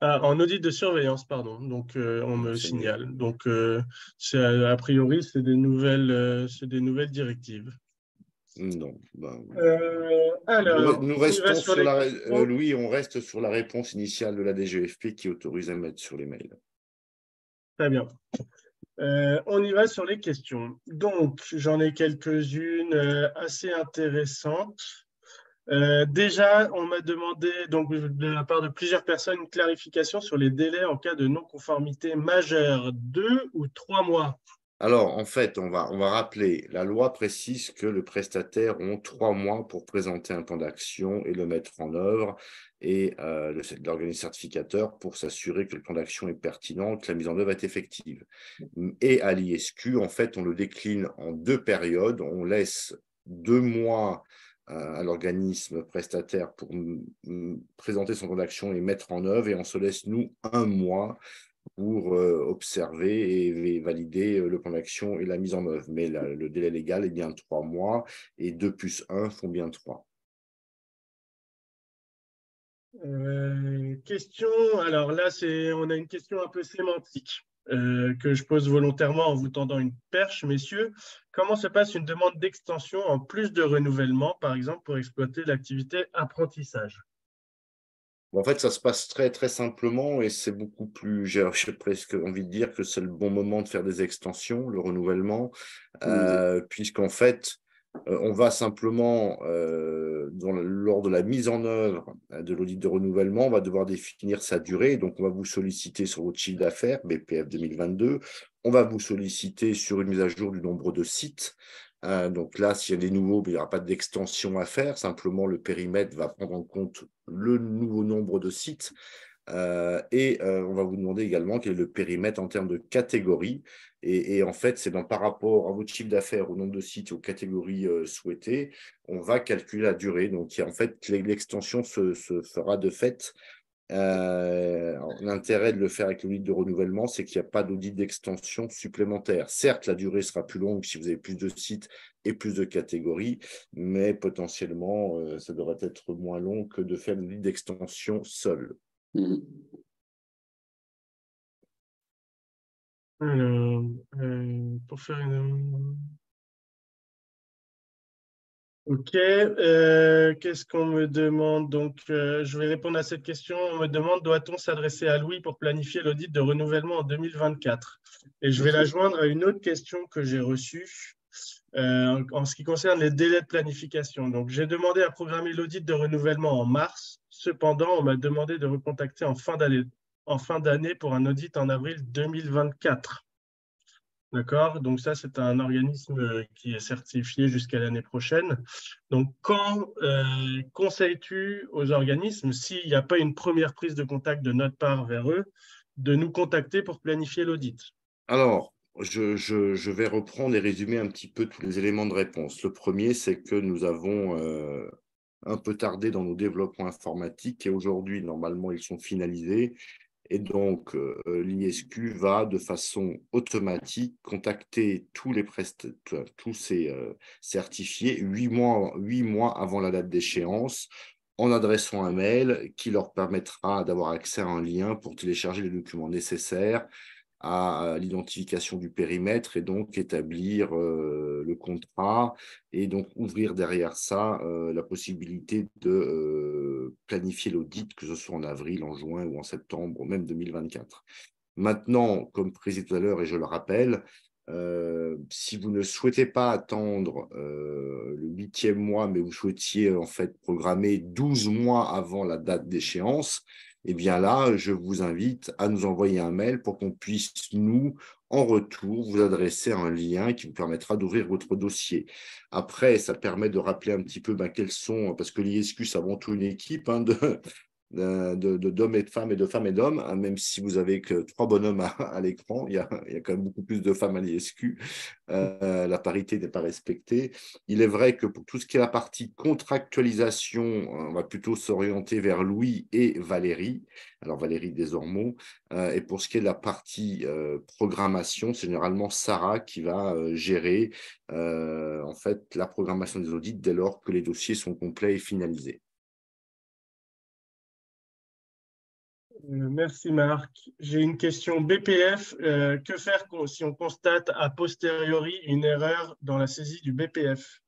En audit de surveillance, pardon. Donc, on me signale. Mieux. Donc, a priori, c'est des nouvelles directives. Non. Alors, nous restons sur Louis, on reste sur la réponse initiale de la DGEFP qui autorise à mettre sur les mails. Très bien. On y va sur les questions. Donc, j'en ai quelques-unes assez intéressantes. Déjà, on m'a demandé donc, de la part de plusieurs personnes une clarification sur les délais en cas de non-conformité majeure, 2 ou 3 mois. Alors, en fait, on va rappeler, la loi précise que le prestataire ont 3 mois pour présenter un plan d'action et le mettre en œuvre, et l'organisme certificateur pour s'assurer que le plan d'action est pertinent, que la mise en œuvre est effective. Et à l'ISQ, en fait, on le décline en 2 périodes. On laisse 2 mois à l'organisme prestataire pour présenter son plan d'action et mettre en œuvre, et on se laisse, nous, 1 mois pour observer et valider le plan d'action et la mise en œuvre. Mais le délai légal est bien 3 mois et 2 plus 1 font bien 3. Question, alors là, on a une question un peu sémantique que je pose volontairement en vous tendant une perche, messieurs. Comment se passe une demande d'extension en plus de renouvellement, par exemple, pour exploiter l'activité apprentissage ? En fait, ça se passe très, très simplement et c'est beaucoup plus, j'ai presque envie de dire que c'est le bon moment de faire des extensions, le renouvellement, puisqu'en fait, on va simplement, lors de la mise en œuvre de l'audit de renouvellement, on va devoir définir sa durée. Donc, on va vous solliciter sur votre chiffre d'affaires, BPF 2022. On va vous solliciter sur une mise à jour du nombre de sites. Donc là, s'il y a des nouveaux, il n'y aura pas d'extension à faire. Simplement, le périmètre va prendre en compte le nouveau nombre de sites. On va vous demander également quel est le périmètre en termes de catégories. Et en fait, c'est par rapport à votre chiffre d'affaires, au nombre de sites et aux catégories souhaitées, on va calculer la durée. Donc, en fait, l'extension se fera de fait. L'intérêt de le faire avec l'audit de renouvellement, c'est qu'il n'y a pas d'audit d'extension supplémentaire. Certes, la durée sera plus longue si vous avez plus de sites et plus de catégories, mais potentiellement, ça devrait être moins long que de faire l'audit d'extension seul. Alors, pour faire une... Ok, qu'est-ce qu'on me demande? Donc, je vais répondre à cette question. On me demande, doit-on s'adresser à Louis pour planifier l'audit de renouvellement en 2024? Et je vais la joindre à une autre question que j'ai reçue en ce qui concerne les délais de planification. Donc, j'ai demandé à programmer l'audit de renouvellement en mars. Cependant, on m'a demandé de recontacter en fin d'année pour un audit en avril 2024. D'accord? Donc ça, c'est un organisme qui est certifié jusqu'à l'année prochaine. Donc, quand conseilles-tu aux organismes, s'il n'y a pas une première prise de contact de notre part vers eux, de nous contacter pour planifier l'audit? Alors, Je vais reprendre et résumer un petit peu tous les éléments de réponse. Le premier, c'est que nous avons un peu tardé dans nos développements informatiques et aujourd'hui, normalement, ils sont finalisés. Et donc, l'ISQ va de façon automatique contacter tous ces certifiés 8 mois avant la date d'échéance en adressant un mail qui leur permettra d'avoir accès à un lien pour télécharger les documents nécessaires à l'identification du périmètre et donc établir le contrat et donc ouvrir derrière ça la possibilité de planifier l'audit, que ce soit en avril, en juin ou en septembre, ou même 2024. Maintenant, comme précisé tout à l'heure, et je le rappelle, si vous ne souhaitez pas attendre le 8e mois, mais vous souhaitiez en fait programmer 12 mois avant la date d'échéance, eh bien là, je vous invite à nous envoyer un mail pour qu'on puisse, nous, en retour, vous adresser un lien qui vous permettra d'ouvrir votre dossier. Après, ça permet de rappeler un petit peu quels sont, parce que l'ISQ, c'est avant tout une équipe d'hommes et de femmes et de femmes et d'hommes, hein, même si vous avez que 3 bonhommes à l'écran, il y a quand même beaucoup plus de femmes à l'ISQ. La parité n'est pas respectée. Il est vrai que pour tout ce qui est la partie contractualisation, on va plutôt s'orienter vers Louis et Valérie. Alors Valérie Desormeaux. Et pour ce qui est de la partie programmation, c'est généralement Sarah qui va gérer en fait la programmation des audits dès lors que les dossiers sont complets et finalisés. Merci Marc. J'ai une question BPF. Que faire si on constate a posteriori une erreur dans la saisie du BPF?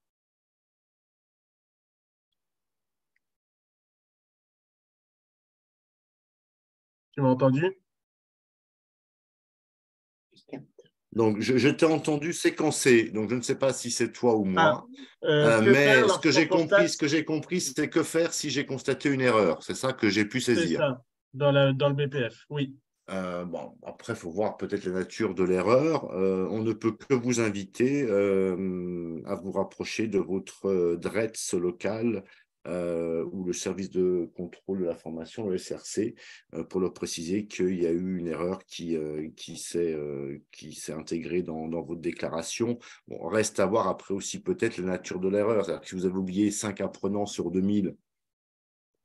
Tu m'as entendu? Donc, je t'ai entendu séquencer, donc je ne sais pas si c'est toi ou moi, Que faire mais ce que lorsqu'on constate... j'ai compris, c'est que faire si j'ai constaté une erreur. C'est ça que j'ai pu C'est saisir. ça, dans le BPF, oui. Bon, après, il faut voir peut-être la nature de l'erreur. On ne peut que vous inviter à vous rapprocher de votre DRETS local ou le service de contrôle de la formation, le SRC, pour leur préciser qu'il y a eu une erreur qui s'est intégrée dans votre déclaration. Bon, reste à voir après aussi peut-être la nature de l'erreur. C'est-à-dire que si vous avez oublié 5 apprenants sur 2000,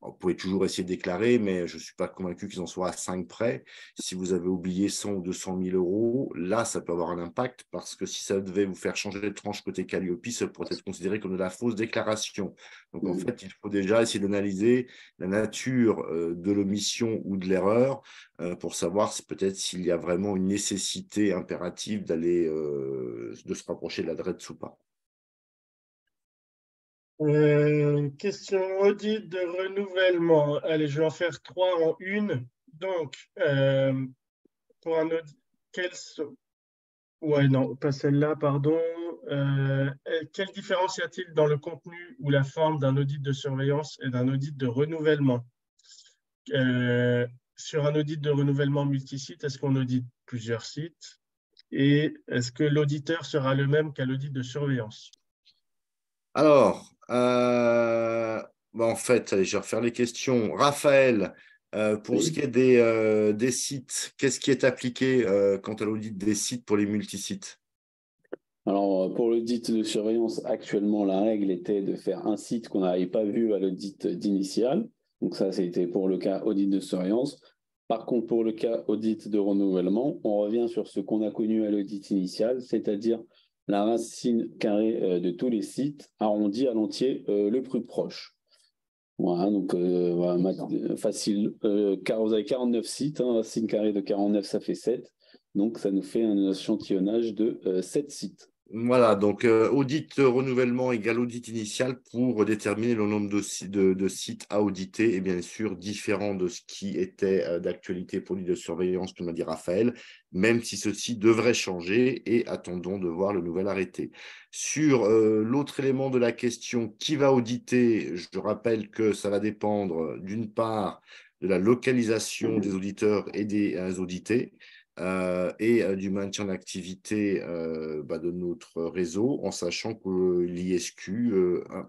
vous pouvez toujours essayer de déclarer, mais je ne suis pas convaincu qu'ils en soient à 5 près. Si vous avez oublié 100 ou 200 000 euros, là, ça peut avoir un impact parce que si ça devait vous faire changer de tranche côté Calliope, ça pourrait être considéré comme de la fausse déclaration. Donc, en fait, il faut déjà essayer d'analyser la nature de l'omission ou de l'erreur pour savoir peut-être s'il y a vraiment une nécessité impérative de se rapprocher de la DRETS ou pas. Question audit de renouvellement. Allez, je vais en faire 3 en une. Donc, pour un audit, ouais, non, pas celle-là, pardon. Quelle différence y a-t-il dans le contenu ou la forme d'un audit de surveillance et d'un audit de renouvellement? Sur un audit de renouvellement multisite, est-ce qu'on audite plusieurs sites? Et est-ce que l'auditeur sera le même qu'à l'audit de surveillance? Alors, en fait, allez, je vais refaire les questions. Raphaël, pour ce qui est des sites, qu'est-ce qui est appliqué quant à l'audit des sites pour les multisites? Alors, pour l'audit de surveillance, actuellement, la règle était de faire un site qu'on n'avait pas vu à l'audit d'initial. Donc ça, c'était pour le cas audit de surveillance. Par contre, pour le cas audit de renouvellement, on revient sur ce qu'on a connu à l'audit initial, c'est-à-dire la racine carrée de tous les sites arrondie à l'entier le plus proche. Voilà, donc voilà, facile. Vous avez 49 sites, hein, racine carrée de 49, ça fait 7. Donc ça nous fait un échantillonnage de 7 sites. Voilà, donc audit renouvellement égale audit initial pour déterminer le nombre de sites à auditer et bien sûr différent de ce qui était d'actualité pour l'audit de surveillance, comme l'a dit Raphaël, même si ceci devrait changer et attendons de voir le nouvel arrêté. Sur l'autre élément de la question, qui va auditer? Je rappelle que ça va dépendre d'une part de la localisation des auditeurs et des audités. Et du maintien d'activité de notre réseau, en sachant que l'ISQ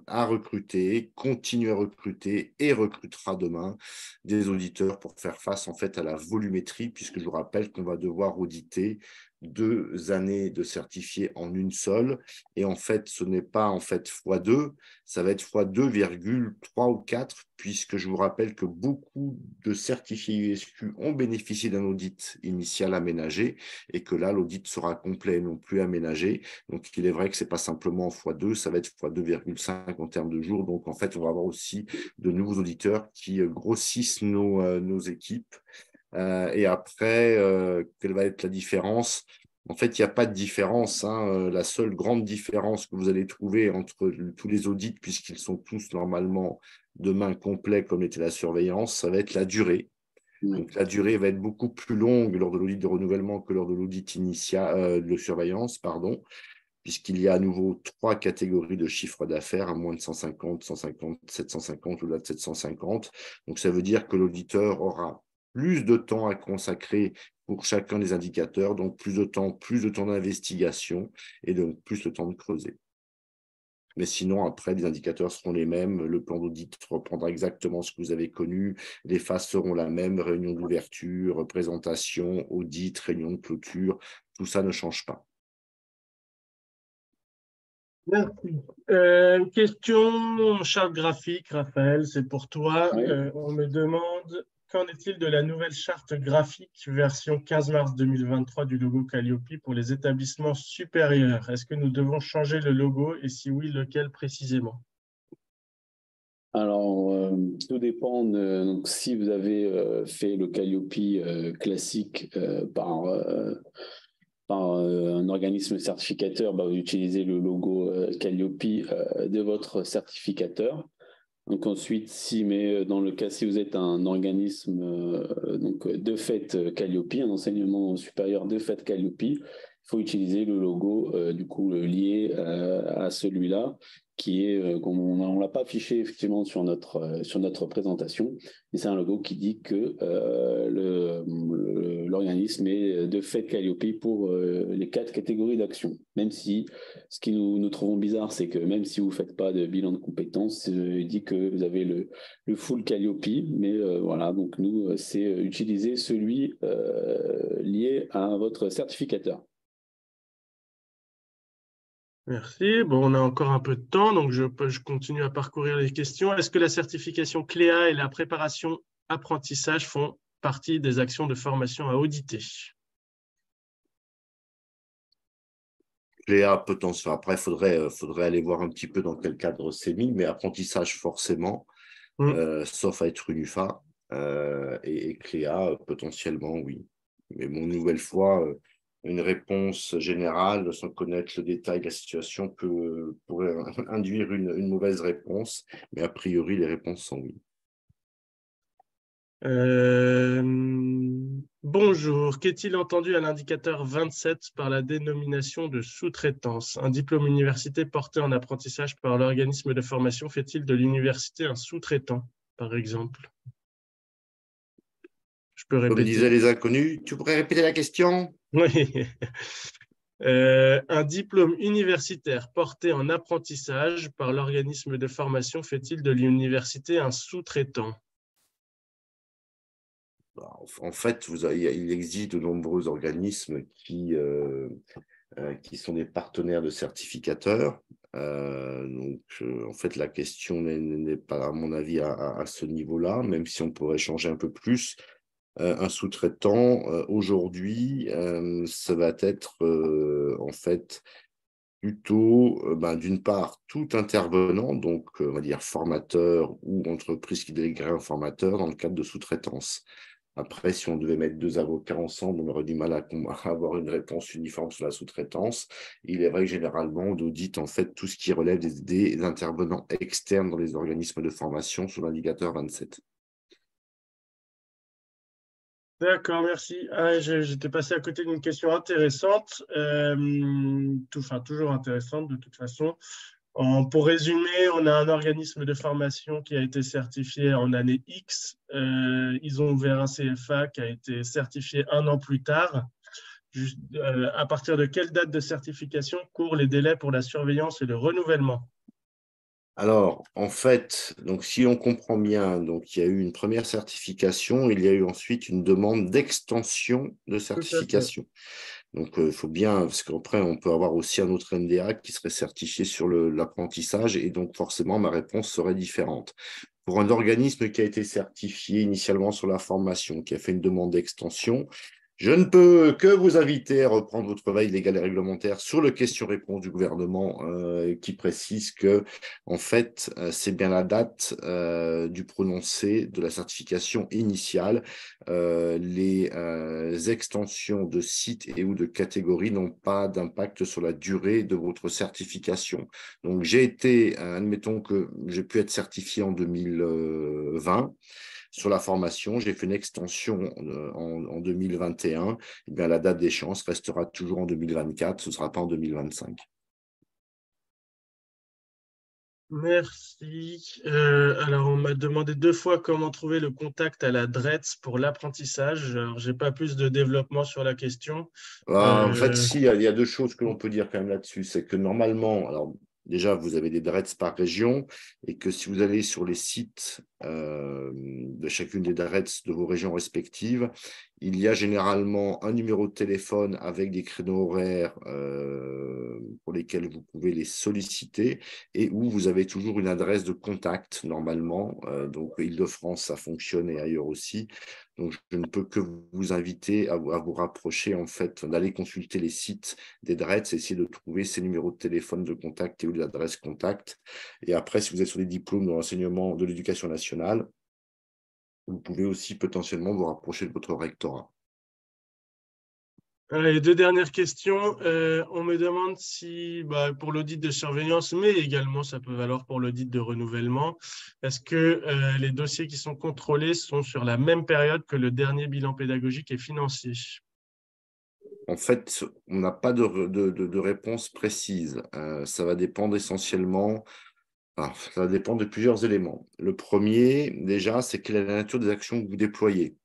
a recruté, continue à recruter et recrutera demain des auditeurs pour faire face en fait à la volumétrie, puisque je vous rappelle qu'on va devoir auditer 2 années de certifié en une seule. Et en fait, ce n'est pas en fait x2, ça va être x2,3 ou 4, puisque je vous rappelle que beaucoup de certifiés USQ ont bénéficié d'un audit initial aménagé et que là, l'audit sera complet et non plus aménagé. Donc, il est vrai que ce n'est pas simplement x2, ça va être x2,5 en termes de jours. Donc, en fait, on va avoir aussi de nouveaux auditeurs qui grossissent nos équipes. Et après, quelle va être la différence? En fait, il n'y a pas de différence, hein. La seule grande différence que vous allez trouver entre tous les audits, puisqu'ils sont tous normalement de main complets, comme était la surveillance, ça va être la durée. Donc, la durée va être beaucoup plus longue lors de l'audit de renouvellement que lors de l'audit initial de surveillance, pardon, puisqu'il y a à nouveau 3 catégories de chiffre d'affaires, à moins de 150, 150, 750, au-delà de 750. Donc, ça veut dire que l'auditeur aura plus de temps à consacrer pour chacun des indicateurs, donc plus de temps d'investigation et donc plus de temps de creuser. Mais sinon, après, les indicateurs seront les mêmes. Le plan d'audit reprendra exactement ce que vous avez connu. Les phases seront la même. Réunion d'ouverture, présentation, audit, réunion de clôture. Tout ça ne change pas. Merci. Question charte graphique, Raphaël, c'est pour toi. Oui. On me demande, qu'en est-il de la nouvelle charte graphique version 15 mars 2023 du logo Calliope pour les établissements supérieurs? Est-ce que nous devons changer le logo et si oui, lequel précisément? Alors, tout dépend donc, si vous avez fait le Calliope classique par un organisme certificateur, bah, vous utilisez le logo Calliope de votre certificateur. Donc ensuite, mais dans le cas, si vous êtes un organisme donc de fait Calliope, un enseignement supérieur de fait Calliope, il faut utiliser le logo du coup lié à celui-là, qui est, on l'a pas affiché effectivement sur notre présentation, mais c'est un logo qui dit que l'organisme est de fait Calliope pour les 4 catégories d'action. Même si ce qui nous trouvons bizarre, c'est que même si vous ne faites pas de bilan de compétences, il dit que vous avez le full Calliope, mais voilà, donc nous, c'est utiliser celui lié à votre certificateur. Merci. Bon, on a encore un peu de temps, donc je continue à parcourir les questions. Est-ce que la certification CLEA et la préparation apprentissage font partie des actions de formation à auditer? Cléa, potentiel. Après, il faudrait aller voir un petit peu dans quel cadre c'est mis, mais apprentissage forcément, sauf à être une UFA. Et Cléa, potentiellement, oui. Mais bon, une nouvelle fois, une réponse générale, sans connaître le détail de la situation, pourrait induire une mauvaise réponse. Mais a priori, les réponses sont oui. Bonjour, qu'est-il entendu à l'indicateur 27 par la dénomination de sous-traitance? Un diplôme université porté en apprentissage par l'organisme de formation fait-il de l'université un sous-traitant, par exemple? Je peux Comme répéter. disaient les inconnus, tu pourrais répéter la question? Oui. Un diplôme universitaire porté en apprentissage par l'organisme de formation fait-il de l'université un sous-traitant? En fait, il existe de nombreux organismes qui sont des partenaires de certificateurs. En fait, la question n'est pas, à mon avis, à ce niveau-là, même si on pourrait changer un peu plus. Un sous-traitant, aujourd'hui, ça va être en fait plutôt, d'une part, tout intervenant, donc on va dire formateur ou entreprise qui délèguerait un formateur dans le cadre de sous-traitance. Après, si on devait mettre 2 avocats ensemble, on aurait du mal à avoir une réponse uniforme sur la sous-traitance. Il est vrai que généralement, on audite en fait tout ce qui relève des intervenants externes dans les organismes de formation sur l'indicateur 27. D'accord, merci. J'étais passé à côté d'une question intéressante, toujours intéressante de toute façon. Pour résumer, on a un organisme de formation qui a été certifié en année X. Ils ont ouvert un CFA qui a été certifié 1 an plus tard. À partir de quelle date de certification courent les délais pour la surveillance et le renouvellement? Alors, en fait, donc si on comprend bien, donc il y a eu une première certification, il y a eu ensuite une demande d'extension de Tout à fait. certification. Donc, il faut bien, parce qu'après, on peut avoir aussi un autre MDA qui serait certifié sur l'apprentissage, et donc forcément, ma réponse serait différente. Pour un organisme qui a été certifié initialement sur la formation, qui a fait une demande d'extension, je ne peux que vous inviter à reprendre votre veille légale et réglementaire sur le question-réponse du gouvernement qui précise que, en fait, c'est bien la date du prononcé de la certification initiale. Les extensions de sites et ou de catégories n'ont pas d'impact sur la durée de votre certification. Donc, j'ai été, admettons que j'ai pu être certifié en 2020 sur la formation. J'ai fait une extension en 2021. Eh bien, la date d'échéance restera toujours en 2024. Ce ne sera pas en 2025. Merci. Alors, on m'a demandé 2 fois comment trouver le contact à la DRETS pour l'apprentissage. Alors, j'ai pas plus de développement sur la question. En fait, Euh, si, il y a deux choses que l'on peut dire quand même là-dessus. C'est que normalement, alors déjà, vous avez des DRETS par région et que si vous allez sur les sites de chacune des DRETS de vos régions respectives, il y a généralement un numéro de téléphone avec des créneaux horaires pour lesquels vous pouvez les solliciter et où vous avez toujours une adresse de contact normalement. Donc, Île-de-France, ça fonctionne et ailleurs aussi. Donc, je ne peux que vous inviter à vous rapprocher, en fait, d'aller consulter les sites des DRETS, essayer de trouver ces numéros de téléphone de contact et ou l'adresse contact. Et après, si vous êtes sur des diplômes de l'enseignement de l'éducation nationale, vous pouvez aussi potentiellement vous rapprocher de votre rectorat. Allez, 2 dernières questions. On me demande si, bah, pour l'audit de surveillance, mais également ça peut valoir pour l'audit de renouvellement, est-ce que les dossiers qui sont contrôlés sont sur la même période que le dernier bilan pédagogique et financier? En fait, on n'a pas de réponse précise. Ça va dépendre essentiellement. Alors, ça va dépendre de plusieurs éléments. Le premier, déjà, c'est quelle est la nature des actions que vous déployez.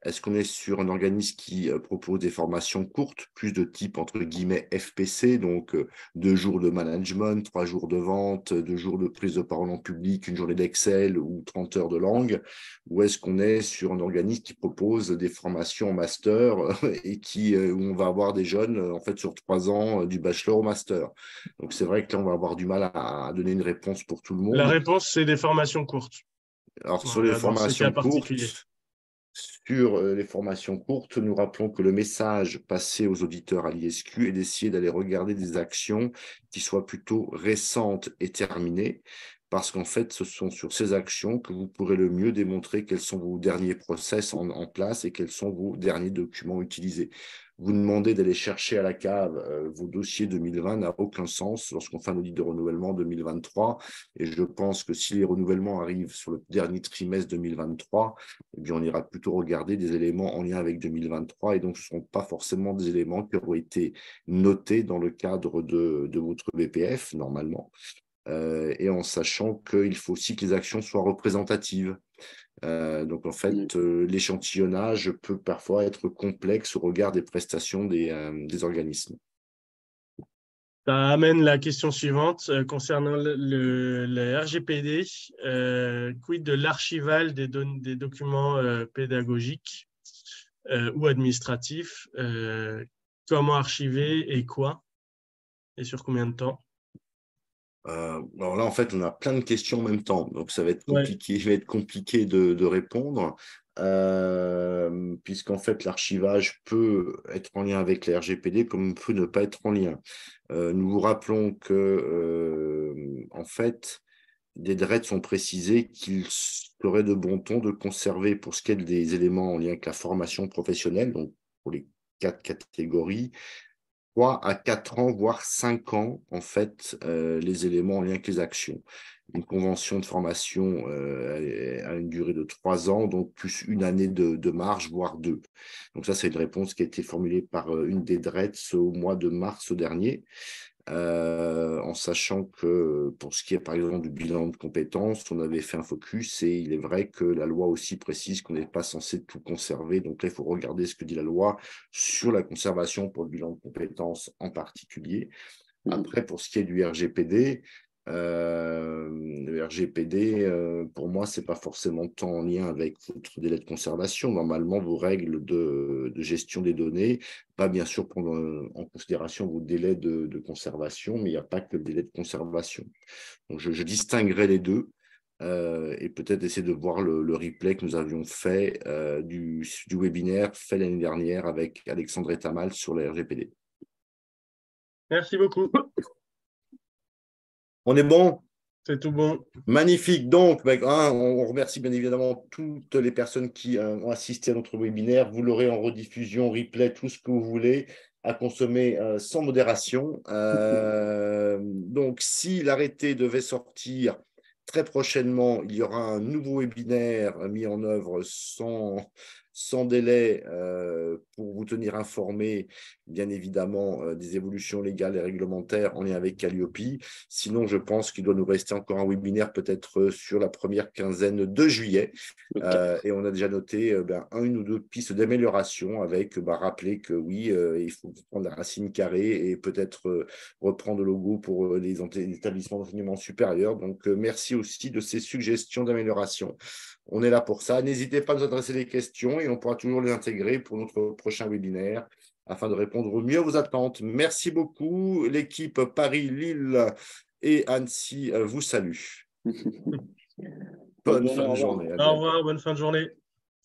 Est-ce qu'on est sur un organisme qui propose des formations courtes, plus de type, entre guillemets, FPC, donc 2 jours de management, 3 jours de vente, 2 jours de prise de parole en public, une journée d'Excel ou 30 heures de langue, ou est-ce qu'on est sur un organisme qui propose des formations en master et où on va avoir des jeunes, en fait, sur 3 ans, du bachelor au master. Donc, c'est vrai que là, on va avoir du mal à donner une réponse pour tout le La monde. réponse, c'est des formations courtes. Alors, sur les Voilà, dans ces cas formations particuliers. courtes, les formations courtes, nous rappelons que le message passé aux auditeurs à l'ISQ est d'essayer d'aller regarder des actions qui soient plutôt récentes et terminées, parce qu'en fait, ce sont sur ces actions que vous pourrez le mieux démontrer quels sont vos derniers process en place et quels sont vos derniers documents utilisés. Vous demandez d'aller chercher à la cave vos dossiers 2020 n'a aucun sens lorsqu'on fait un audit de renouvellement 2023. Et je pense que si les renouvellements arrivent sur le dernier trimestre 2023, eh bien, on ira plutôt regarder des éléments en lien avec 2023 et donc ce ne seront pas forcément des éléments qui auront été notés dans le cadre de votre BPF normalement. Et en sachant qu'il faut aussi que les actions soient représentatives. Donc en fait, l'échantillonnage peut parfois être complexe au regard des prestations des organismes. Ça amène la question suivante concernant le RGPD. Quid de l'archival des documents pédagogiques ou administratifs? Comment archiver et quoi? Et sur combien de temps? Alors là, en fait, on a plein de questions en même temps, donc ça va être Ouais. compliqué, va être compliqué de répondre, puisqu'en fait, l'archivage peut être en lien avec les RGPD comme peut ne pas être en lien. Nous vous rappelons que, en fait, des DRED sont précisés qu'il serait de bon ton de conserver, pour ce qui est des éléments en lien avec la formation professionnelle, donc pour les 4 catégories, 3 à 4 ans, voire 5 ans, en fait, les éléments en lien avec les actions. Une convention de formation a une durée de 3 ans, donc plus une année de marge, voire 2. Donc ça, c'est une réponse qui a été formulée par une des DRETS au mois de mars dernier. En sachant que pour ce qui est par exemple du bilan de compétences, on avait fait un focus et il est vrai que la loi aussi précise qu'on n'est pas censé tout conserver. Donc là, il faut regarder ce que dit la loi sur la conservation pour le bilan de compétences en particulier. Après, pour ce qui est du RGPD, Le RGPD, pour moi, ce n'est pas forcément tant en lien avec votre délai de conservation. Normalement, vos règles de gestion des données, pas bien sûr prendre en considération vos délais de conservation, mais il n'y a pas que le délai de conservation. Donc, je distinguerai les deux. Et peut-être essayer de voir le replay que nous avions fait du webinaire fait l'année dernière avec Alexandre Etamal sur le RGPD. Merci beaucoup. On est bon? C'est tout bon. Magnifique. Donc, on remercie bien évidemment toutes les personnes qui ont assisté à notre webinaire. Vous l'aurez en rediffusion, replay, tout ce que vous voulez, à consommer sans modération. Donc, si l'arrêté devait sortir très prochainement, il y aura un nouveau webinaire mis en œuvre sans délai pour vous tenir informé, bien évidemment, des évolutions légales et réglementaires en lien avec Calliope. Sinon, je pense qu'il doit nous rester encore un webinaire peut-être sur la première quinzaine de juillet. Et on a déjà noté une ou deux pistes d'amélioration avec rappeler que oui, il faut prendre la racine carrée et peut-être reprendre le logo pour les établissements d'enseignement supérieur. Donc, merci aussi de ces suggestions d'amélioration. On est là pour ça. N'hésitez pas à nous adresser des questions et on pourra toujours les intégrer pour notre prochain webinaire afin de répondre au mieux à vos attentes. Merci beaucoup. L'équipe Paris, Lille et Annecy vous salue. Bonne fin de journée. Au revoir, bonne fin de journée.